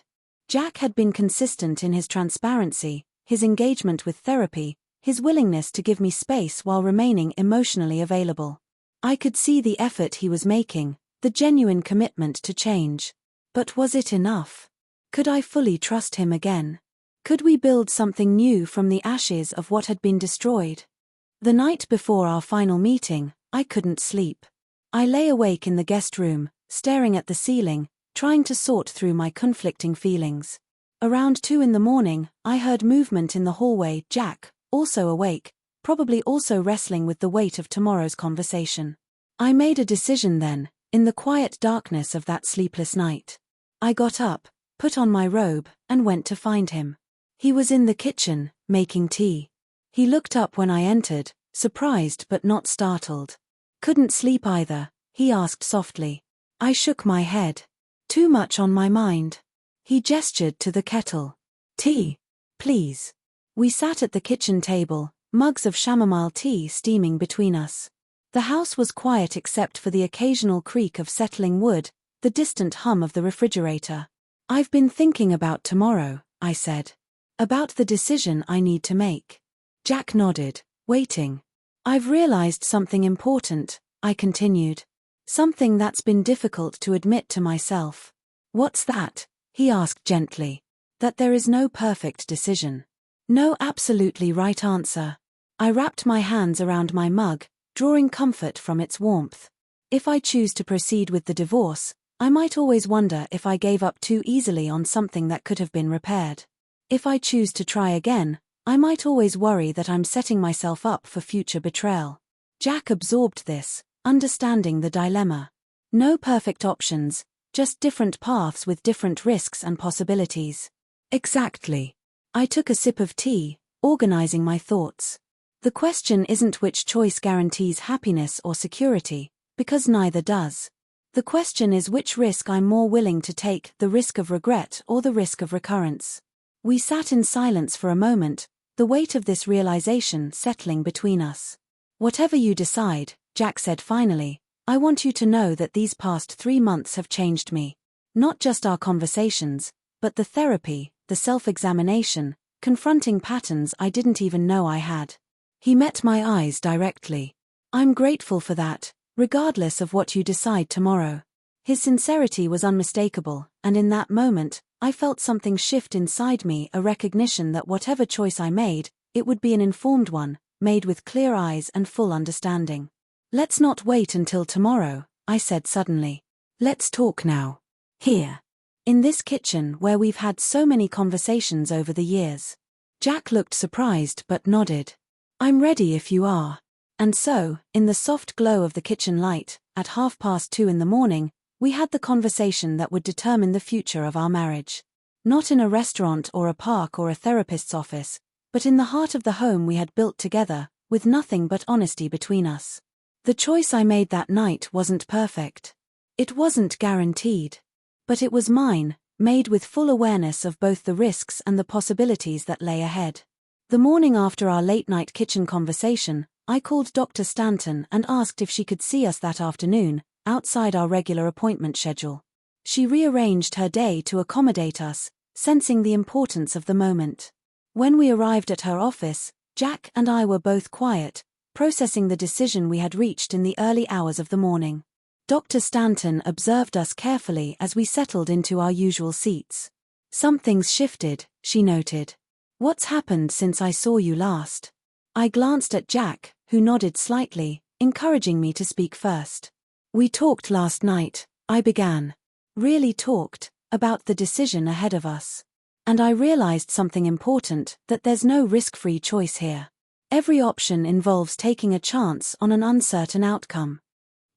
Jack had been consistent in his transparency, his engagement with therapy, his willingness to give me space while remaining emotionally available. I could see the effort he was making, the genuine commitment to change. But was it enough? Could I fully trust him again? Could we build something new from the ashes of what had been destroyed? The night before our final meeting, I couldn't sleep. I lay awake in the guest room, staring at the ceiling, trying to sort through my conflicting feelings. Around 2 a.m, I heard movement in the hallway. Jack, also awake, probably also wrestling with the weight of tomorrow's conversation. I made a decision then, in the quiet darkness of that sleepless night. I got up, put on my robe, and went to find him. He was in the kitchen, making tea. He looked up when I entered, surprised but not startled. Couldn't sleep either, he asked softly. I shook my head. Too much on my mind. He gestured to the kettle. Tea, please. We sat at the kitchen table, mugs of chamomile tea steaming between us. The house was quiet except for the occasional creak of settling wood, the distant hum of the refrigerator. I've been thinking about tomorrow, I said. About the decision I need to make. Jack nodded, waiting. I've realized something important, I continued. Something that's been difficult to admit to myself. What's that? He asked gently. That there is no perfect decision. No absolutely right answer. I wrapped my hands around my mug, drawing comfort from its warmth. If I choose to proceed with the divorce, I might always wonder if I gave up too easily on something that could have been repaired. If I choose to try again, I might always worry that I'm setting myself up for future betrayal. Jack absorbed this, understanding the dilemma. No perfect options, just different paths with different risks and possibilities. Exactly. I took a sip of tea, organizing my thoughts. The question isn't which choice guarantees happiness or security, because neither does. The question is which risk I'm more willing to take, the risk of regret or the risk of recurrence. We sat in silence for a moment, the weight of this realization settling between us. Whatever you decide, Jack said finally, I want you to know that these past 3 months have changed me. Not just our conversations, but the therapy, the self-examination, confronting patterns I didn't even know I had. He met my eyes directly. I'm grateful for that, regardless of what you decide tomorrow. His sincerity was unmistakable, and in that moment, I felt something shift inside me, a recognition that whatever choice I made, it would be an informed one, made with clear eyes and full understanding. Let's not wait until tomorrow, I said suddenly. Let's talk now. Here. In this kitchen where we've had so many conversations over the years. Jack looked surprised but nodded. I'm ready if you are. And so, in the soft glow of the kitchen light, at 2:30 in the morning, we had the conversation that would determine the future of our marriage. Not in a restaurant or a park or a therapist's office, but in the heart of the home we had built together, with nothing but honesty between us. The choice I made that night wasn't perfect. It wasn't guaranteed. But it was mine, made with full awareness of both the risks and the possibilities that lay ahead. The morning after our late-night kitchen conversation, I called Dr. Stanton and asked if she could see us that afternoon, outside our regular appointment schedule. She rearranged her day to accommodate us, sensing the importance of the moment. When we arrived at her office, Jack and I were both quiet, processing the decision we had reached in the early hours of the morning. Dr. Stanton observed us carefully as we settled into our usual seats. Something's shifted, she noted. What's happened since I saw you last? I glanced at Jack, who nodded slightly, encouraging me to speak first. We talked last night, I began. Really talked, about the decision ahead of us. And I realized something important, that there's no risk-free choice here. Every option involves taking a chance on an uncertain outcome.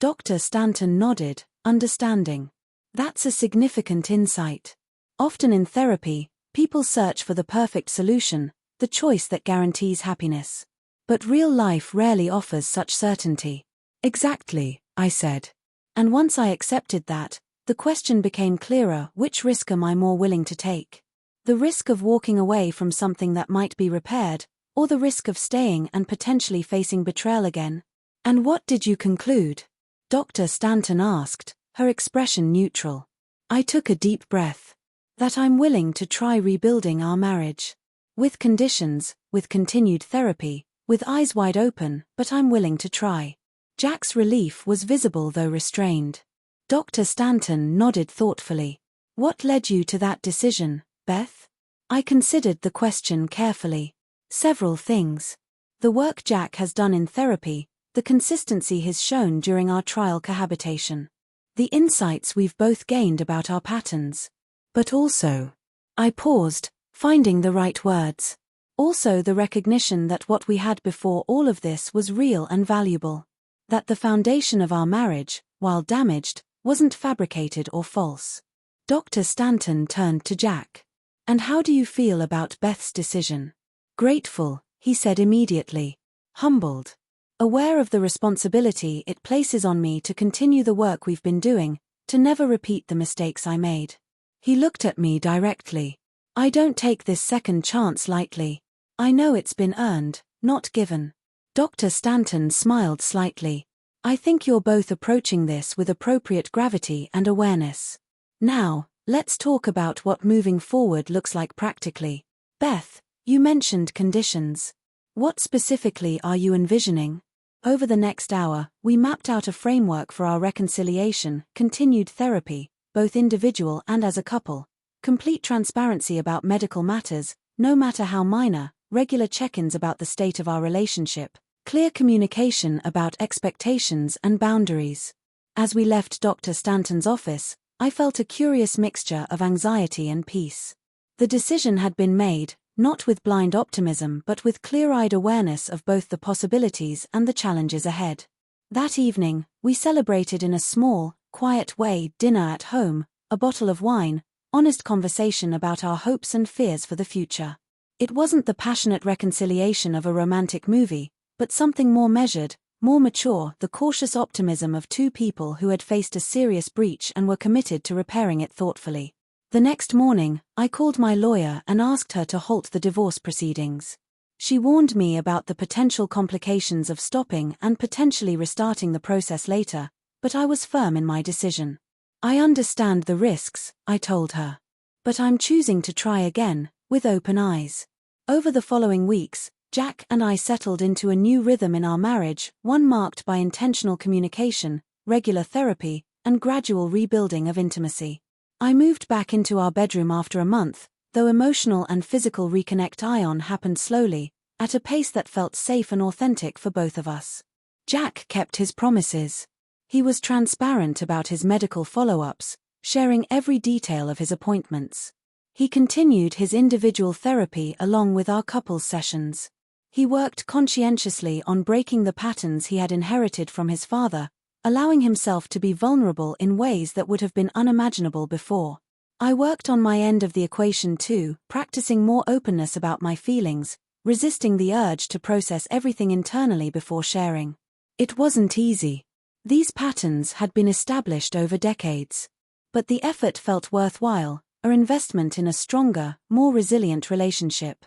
Dr. Stanton nodded, understanding. That's a significant insight. Often in therapy, people search for the perfect solution, the choice that guarantees happiness. But real life rarely offers such certainty. Exactly, I said. And once I accepted that, the question became clearer: which risk am I more willing to take? The risk of walking away from something that might be repaired, or the risk of staying and potentially facing betrayal again? And what did you conclude? Dr. Stanton asked, her expression neutral. I took a deep breath. That I'm willing to try rebuilding our marriage. With conditions, with continued therapy, with eyes wide open, but I'm willing to try. Jack's relief was visible though restrained. Dr. Stanton nodded thoughtfully. What led you to that decision, Beth? I considered the question carefully. Several things. The work Jack has done in therapy, the consistency he's shown during our trial cohabitation. The insights we've both gained about our patterns. But also, I paused, finding the right words. Also the recognition that what we had before all of this was real and valuable. That the foundation of our marriage, while damaged, wasn't fabricated or false. Dr. Stanton turned to Jack. And how do you feel about Beth's decision? Grateful, he said immediately. Humbled. Aware of the responsibility it places on me to continue the work we've been doing, to never repeat the mistakes I made. He looked at me directly. I don't take this second chance lightly. I know it's been earned, not given. Dr. Stanton smiled slightly. I think you're both approaching this with appropriate gravity and awareness. Now, let's talk about what moving forward looks like practically. Beth, you mentioned conditions. What specifically are you envisioning? Over the next hour, we mapped out a framework for our reconciliation, continued therapy, both individual and as a couple, complete transparency about medical matters, no matter how minor, regular check-ins about the state of our relationship, clear communication about expectations and boundaries. As we left Dr. Stanton's office, I felt a curious mixture of anxiety and peace. The decision had been made, not with blind optimism but with clear-eyed awareness of both the possibilities and the challenges ahead. That evening, we celebrated in a small, quiet way: dinner at home, a bottle of wine, honest conversation about our hopes and fears for the future. It wasn't the passionate reconciliation of a romantic movie, but something more measured, more mature, the cautious optimism of two people who had faced a serious breach and were committed to repairing it thoughtfully. The next morning, I called my lawyer and asked her to halt the divorce proceedings. She warned me about the potential complications of stopping and potentially restarting the process later, but I was firm in my decision. I understand the risks, I told her. But I'm choosing to try again, with open eyes. Over the following weeks, Jack and I settled into a new rhythm in our marriage, one marked by intentional communication, regular therapy, and gradual rebuilding of intimacy. I moved back into our bedroom after a month, though emotional and physical reconnect happened slowly, at a pace that felt safe and authentic for both of us. Jack kept his promises. He was transparent about his medical follow-ups, sharing every detail of his appointments. He continued his individual therapy along with our couples sessions. He worked conscientiously on breaking the patterns he had inherited from his father, allowing himself to be vulnerable in ways that would have been unimaginable before. I worked on my end of the equation too, practicing more openness about my feelings, resisting the urge to process everything internally before sharing. It wasn't easy. These patterns had been established over decades. But the effort felt worthwhile, our investment in a stronger, more resilient relationship.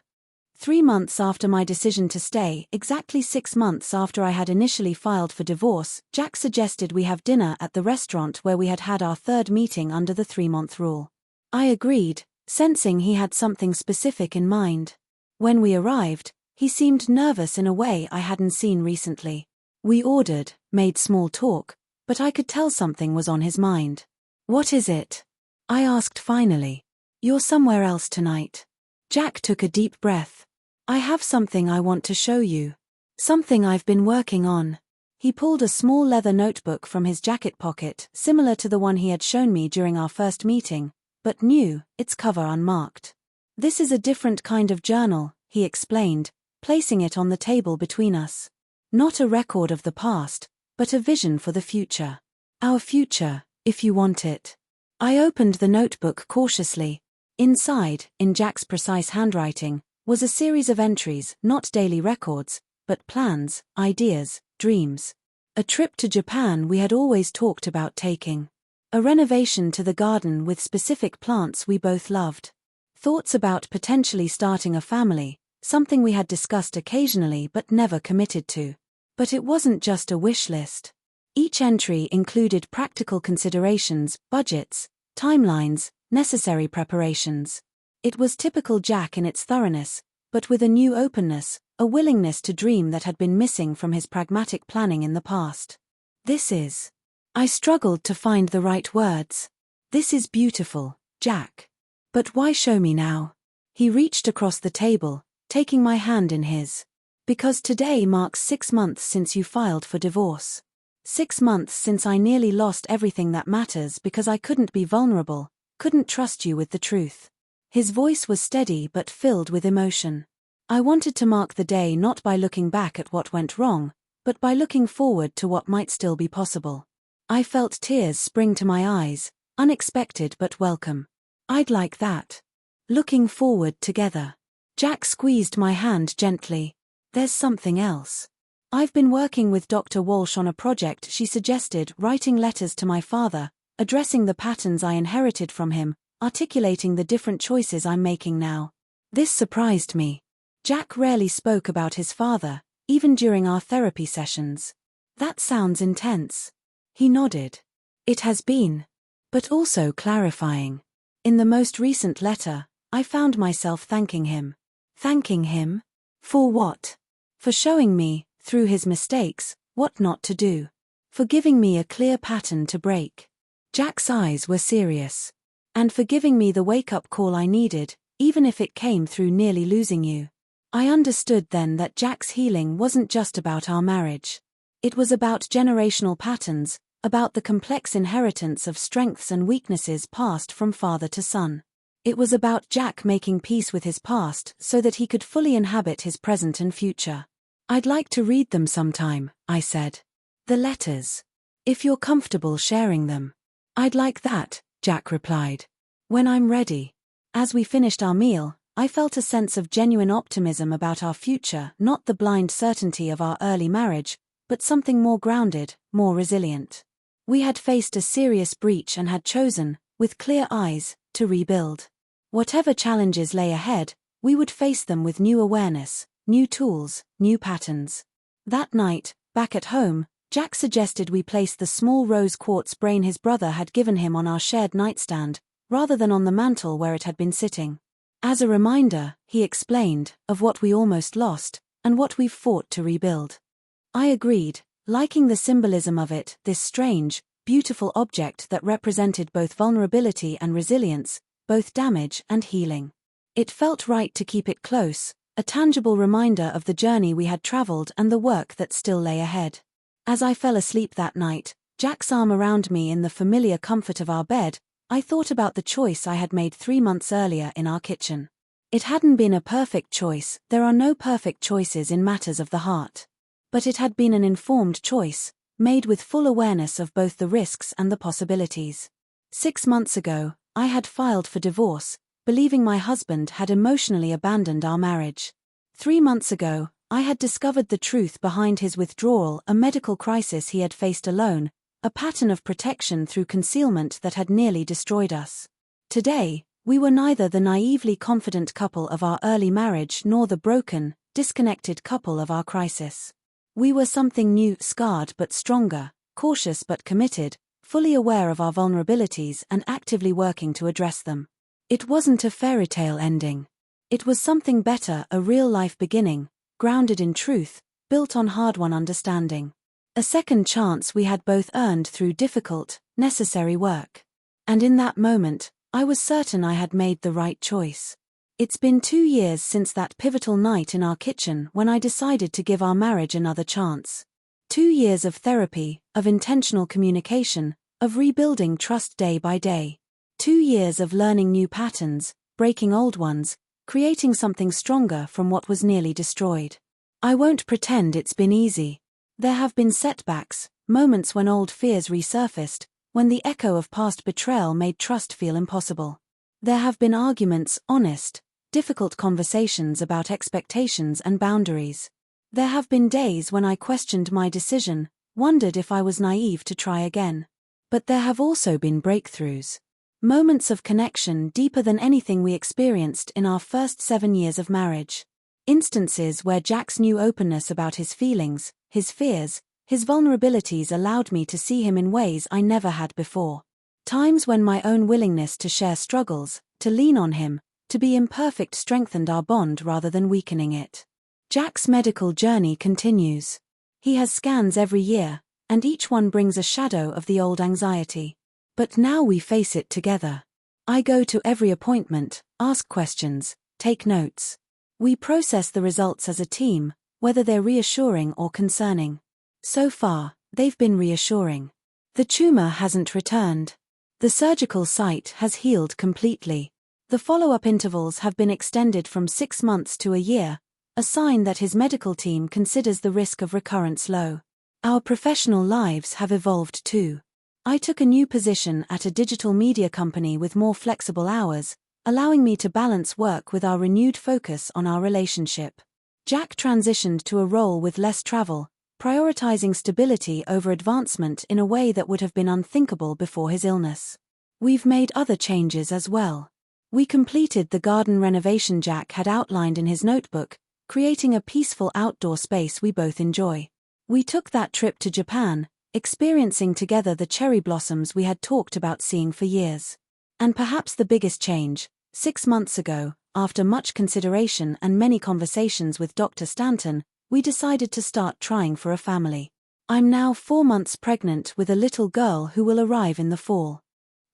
3 months after my decision to stay, exactly 6 months after I had initially filed for divorce, Jack suggested we have dinner at the restaurant where we had had our third meeting under the 3-month rule. I agreed, sensing he had something specific in mind. When we arrived, he seemed nervous in a way I hadn't seen recently. We ordered, made small talk, but I could tell something was on his mind. "What is it?" I asked finally. "You're somewhere else tonight." Jack took a deep breath. "I have something I want to show you. Something I've been working on." He pulled a small leather notebook from his jacket pocket, similar to the one he had shown me during our first meeting, but new, its cover unmarked. "This is a different kind of journal," he explained, placing it on the table between us. "Not a record of the past, but a vision for the future. Our future, if you want it." I opened the notebook cautiously. Inside, in Jack's precise handwriting, was a series of entries, not daily records, but plans, ideas, dreams. A trip to Japan we had always talked about taking. A renovation to the garden with specific plants we both loved. Thoughts about potentially starting a family, something we had discussed occasionally but never committed to. But it wasn't just a wish list. Each entry included practical considerations, budgets, timelines, necessary preparations. It was typical Jack in its thoroughness, but with a new openness, a willingness to dream that had been missing from his pragmatic planning in the past. "This is..." I struggled to find the right words. "This is beautiful, Jack. But why show me now?" He reached across the table, taking my hand in his. "Because today marks 6 months since you filed for divorce. 6 months since I nearly lost everything that matters because I couldn't be vulnerable, couldn't trust you with the truth." His voice was steady but filled with emotion. I wanted to mark the day not by looking back at what went wrong, but by looking forward to what might still be possible. I felt tears spring to my eyes, unexpected but welcome. "I'd like that. Looking forward together." Jack squeezed my hand gently. "There's something else. I've been working with Dr. Walsh on a project she suggested, writing letters to my father, addressing the patterns I inherited from him, articulating the different choices I'm making now." This surprised me. Jack rarely spoke about his father, even during our therapy sessions. "That sounds intense." He nodded. "It has been. But also clarifying. In the most recent letter, I found myself thanking him. Thanking him? For what? For showing me, through his mistakes, what not to do. For giving me a clear pattern to break." Jack's eyes were serious. "And for giving me the wake-up call I needed, even if it came through nearly losing you." I understood then that Jack's healing wasn't just about our marriage. It was about generational patterns, about the complex inheritance of strengths and weaknesses passed from father to son. It was about Jack making peace with his past so that he could fully inhabit his present and future. "I'd like to read them sometime," I said. "The letters. If you're comfortable sharing them." "I'd like that," Jack replied. "When I'm ready." As we finished our meal, I felt a sense of genuine optimism about our future, not the blind certainty of our early marriage, but something more grounded, more resilient. We had faced a serious breach and had chosen, with clear eyes, to rebuild. Whatever challenges lay ahead, we would face them with new awareness, new tools, new patterns. That night, back at home, Jack suggested we place the small rose quartz brain his brother had given him on our shared nightstand, rather than on the mantel where it had been sitting. As a reminder, he explained, of what we almost lost, and what we've fought to rebuild. I agreed, liking the symbolism of it, this strange, beautiful object that represented both vulnerability and resilience, both damage and healing. It felt right to keep it close, a tangible reminder of the journey we had traveled and the work that still lay ahead. As I fell asleep that night, Jack's arm around me in the familiar comfort of our bed, I thought about the choice I had made 3 months earlier in our kitchen. It hadn't been a perfect choice, there are no perfect choices in matters of the heart. But it had been an informed choice, made with full awareness of both the risks and the possibilities. 6 months ago, I had filed for divorce, believing my husband had emotionally abandoned our marriage. 3 months ago, I had discovered the truth behind his withdrawal, a medical crisis he had faced alone, a pattern of protection through concealment that had nearly destroyed us. Today, we were neither the naively confident couple of our early marriage nor the broken, disconnected couple of our crisis. We were something new, scarred but stronger, cautious but committed, fully aware of our vulnerabilities and actively working to address them. It wasn't a fairy tale ending. It was something better, a real-life beginning, grounded in truth, built on hard-won understanding. A second chance we had both earned through difficult, necessary work. And in that moment, I was certain I had made the right choice. It's been 2 years since that pivotal night in our kitchen when I decided to give our marriage another chance. 2 years of therapy, of intentional communication, of rebuilding trust day by day. 2 years of learning new patterns, breaking old ones, creating something stronger from what was nearly destroyed. I won't pretend it's been easy. There have been setbacks, moments when old fears resurfaced, when the echo of past betrayal made trust feel impossible. There have been arguments, honest, difficult conversations about expectations and boundaries. There have been days when I questioned my decision, wondered if I was naive to try again. But there have also been breakthroughs. Moments of connection deeper than anything we experienced in our first 7 years of marriage. Instances where Jack's new openness about his feelings, his fears, his vulnerabilities allowed me to see him in ways I never had before. Times when my own willingness to share struggles, to lean on him, to be imperfect strengthened our bond rather than weakening it. Jack's medical journey continues. He has scans every year, and each one brings a shadow of the old anxiety. But now we face it together. I go to every appointment, ask questions, take notes. We process the results as a team, whether they're reassuring or concerning. So far, they've been reassuring. The tumor hasn't returned. The surgical site has healed completely. The follow-up intervals have been extended from 6 months to a year, a sign that his medical team considers the risk of recurrence low. Our professional lives have evolved too. I took a new position at a digital media company with more flexible hours, allowing me to balance work with our renewed focus on our relationship. Jack transitioned to a role with less travel, prioritizing stability over advancement in a way that would have been unthinkable before his illness. We've made other changes as well. We completed the garden renovation Jack had outlined in his notebook, creating a peaceful outdoor space we both enjoy. We took that trip to Japan, experiencing together the cherry blossoms we had talked about seeing for years. And perhaps the biggest change, 6 months ago, after much consideration and many conversations with Dr. Stanton, we decided to start trying for a family. I'm now 4 months pregnant with a little girl who will arrive in the fall.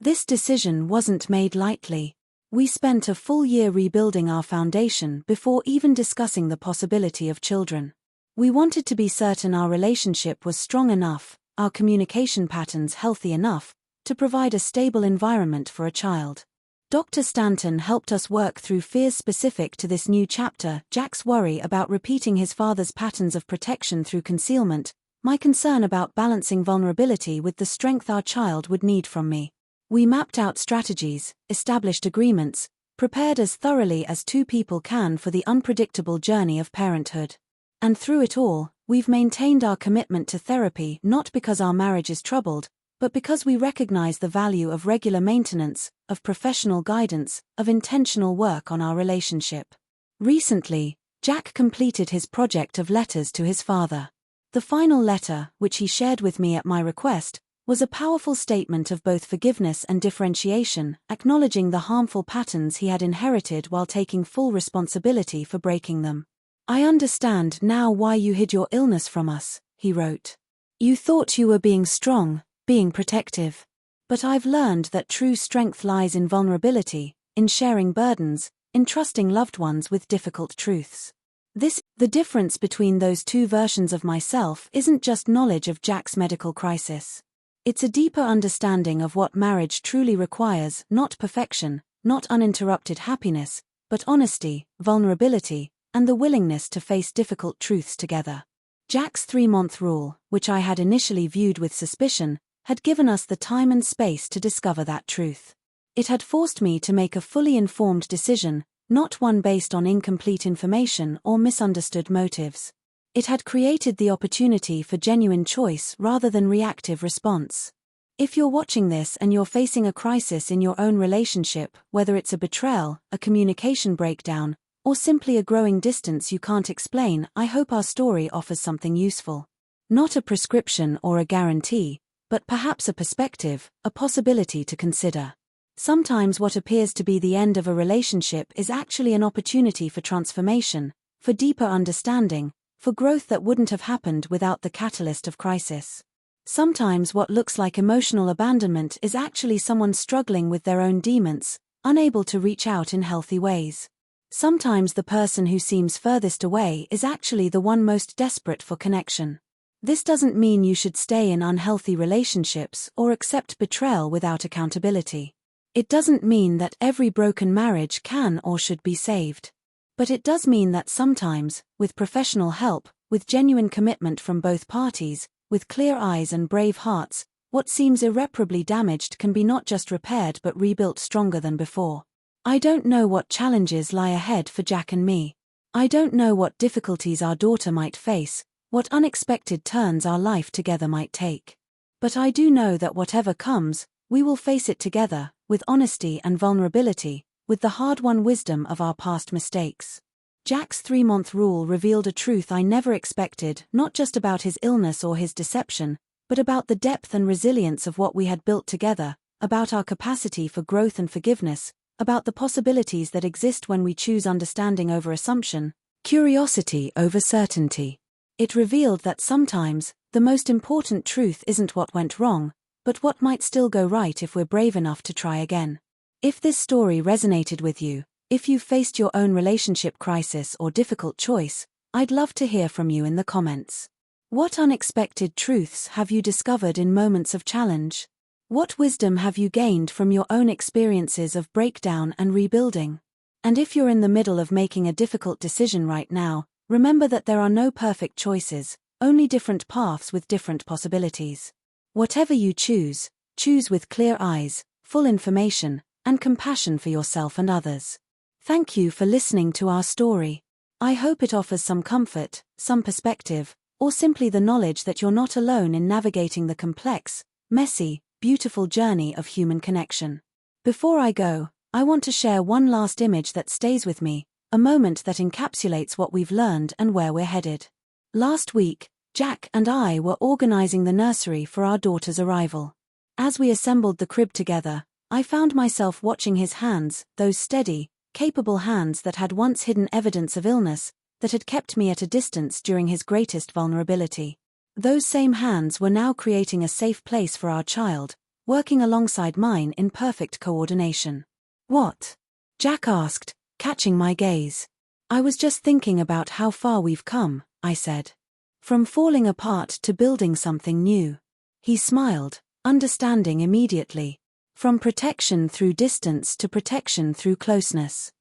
This decision wasn't made lightly. We spent a full year rebuilding our foundation before even discussing the possibility of children. We wanted to be certain our relationship was strong enough, our communication patterns healthy enough, to provide a stable environment for a child. Dr. Stanton helped us work through fears specific to this new chapter: Jack's worry about repeating his father's patterns of protection through concealment, my concern about balancing vulnerability with the strength our child would need from me. We mapped out strategies, established agreements, prepared as thoroughly as two people can for the unpredictable journey of parenthood. And through it all, we've maintained our commitment to therapy, not because our marriage is troubled, but because we recognize the value of regular maintenance, of professional guidance, of intentional work on our relationship. Recently, Jack completed his project of letters to his father. The final letter, which he shared with me at my request, was a powerful statement of both forgiveness and differentiation, acknowledging the harmful patterns he had inherited while taking full responsibility for breaking them. "I understand now why you hid your illness from us," he wrote. "You thought you were being strong, being protective. But I've learned that true strength lies in vulnerability, in sharing burdens, in trusting loved ones with difficult truths. The difference between those two versions of myself isn't just knowledge of Jack's medical crisis. It's a deeper understanding of what marriage truly requires, not perfection, not uninterrupted happiness, but honesty, vulnerability, and the willingness to face difficult truths together. Jack's 3-month rule, which I had initially viewed with suspicion, had given us the time and space to discover that truth. It had forced me to make a fully informed decision, not one based on incomplete information or misunderstood motives. It had created the opportunity for genuine choice rather than reactive response. If you're watching this and you're facing a crisis in your own relationship, whether it's a betrayal, a communication breakdown, or simply a growing distance you can't explain, I hope our story offers something useful. Not a prescription or a guarantee, but perhaps a perspective, a possibility to consider. Sometimes what appears to be the end of a relationship is actually an opportunity for transformation, for deeper understanding, for growth that wouldn't have happened without the catalyst of crisis. Sometimes what looks like emotional abandonment is actually someone struggling with their own demons, unable to reach out in healthy ways. Sometimes the person who seems furthest away is actually the one most desperate for connection. This doesn't mean you should stay in unhealthy relationships or accept betrayal without accountability. It doesn't mean that every broken marriage can or should be saved. But it does mean that sometimes, with professional help, with genuine commitment from both parties, with clear eyes and brave hearts, what seems irreparably damaged can be not just repaired but rebuilt stronger than before. I don't know what challenges lie ahead for Jack and me. I don't know what difficulties our daughter might face, what unexpected turns our life together might take. But I do know that whatever comes, we will face it together, with honesty and vulnerability, with the hard-won wisdom of our past mistakes. Jack's 3-month rule revealed a truth I never expected, not just about his illness or his deception, but about the depth and resilience of what we had built together, about our capacity for growth and forgiveness, about the possibilities that exist when we choose understanding over assumption, curiosity over certainty. It revealed that sometimes, the most important truth isn't what went wrong, but what might still go right if we're brave enough to try again. If this story resonated with you, if you've faced your own relationship crisis or difficult choice, I'd love to hear from you in the comments. What unexpected truths have you discovered in moments of challenge? What wisdom have you gained from your own experiences of breakdown and rebuilding? And if you're in the middle of making a difficult decision right now, remember that there are no perfect choices, only different paths with different possibilities. Whatever you choose, choose with clear eyes, full information, and compassion for yourself and others. Thank you for listening to our story. I hope it offers some comfort, some perspective, or simply the knowledge that you're not alone in navigating the complex, messy, beautiful journey of human connection. Before I go, I want to share one last image that stays with me, a moment that encapsulates what we've learned and where we're headed. Last week, Jack and I were organizing the nursery for our daughter's arrival. As we assembled the crib together, I found myself watching his hands, those steady, capable hands that had once hidden evidence of illness, that had kept me at a distance during his greatest vulnerability. Those same hands were now creating a safe place for our child, working alongside mine in perfect coordination. What? Jack asked, catching my gaze. I was just thinking about how far we've come, I said. From falling apart to building something new. He smiled, understanding immediately. From protection through distance to protection through closeness.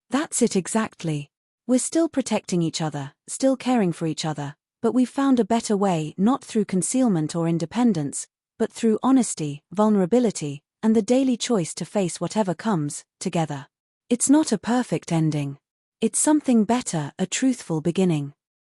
That's it exactly. We're still protecting each other, still caring for each other, but we've found a better way, not through concealment or independence, but through honesty, vulnerability, and the daily choice to face whatever comes, together. It's not a perfect ending. It's something better, a truthful beginning.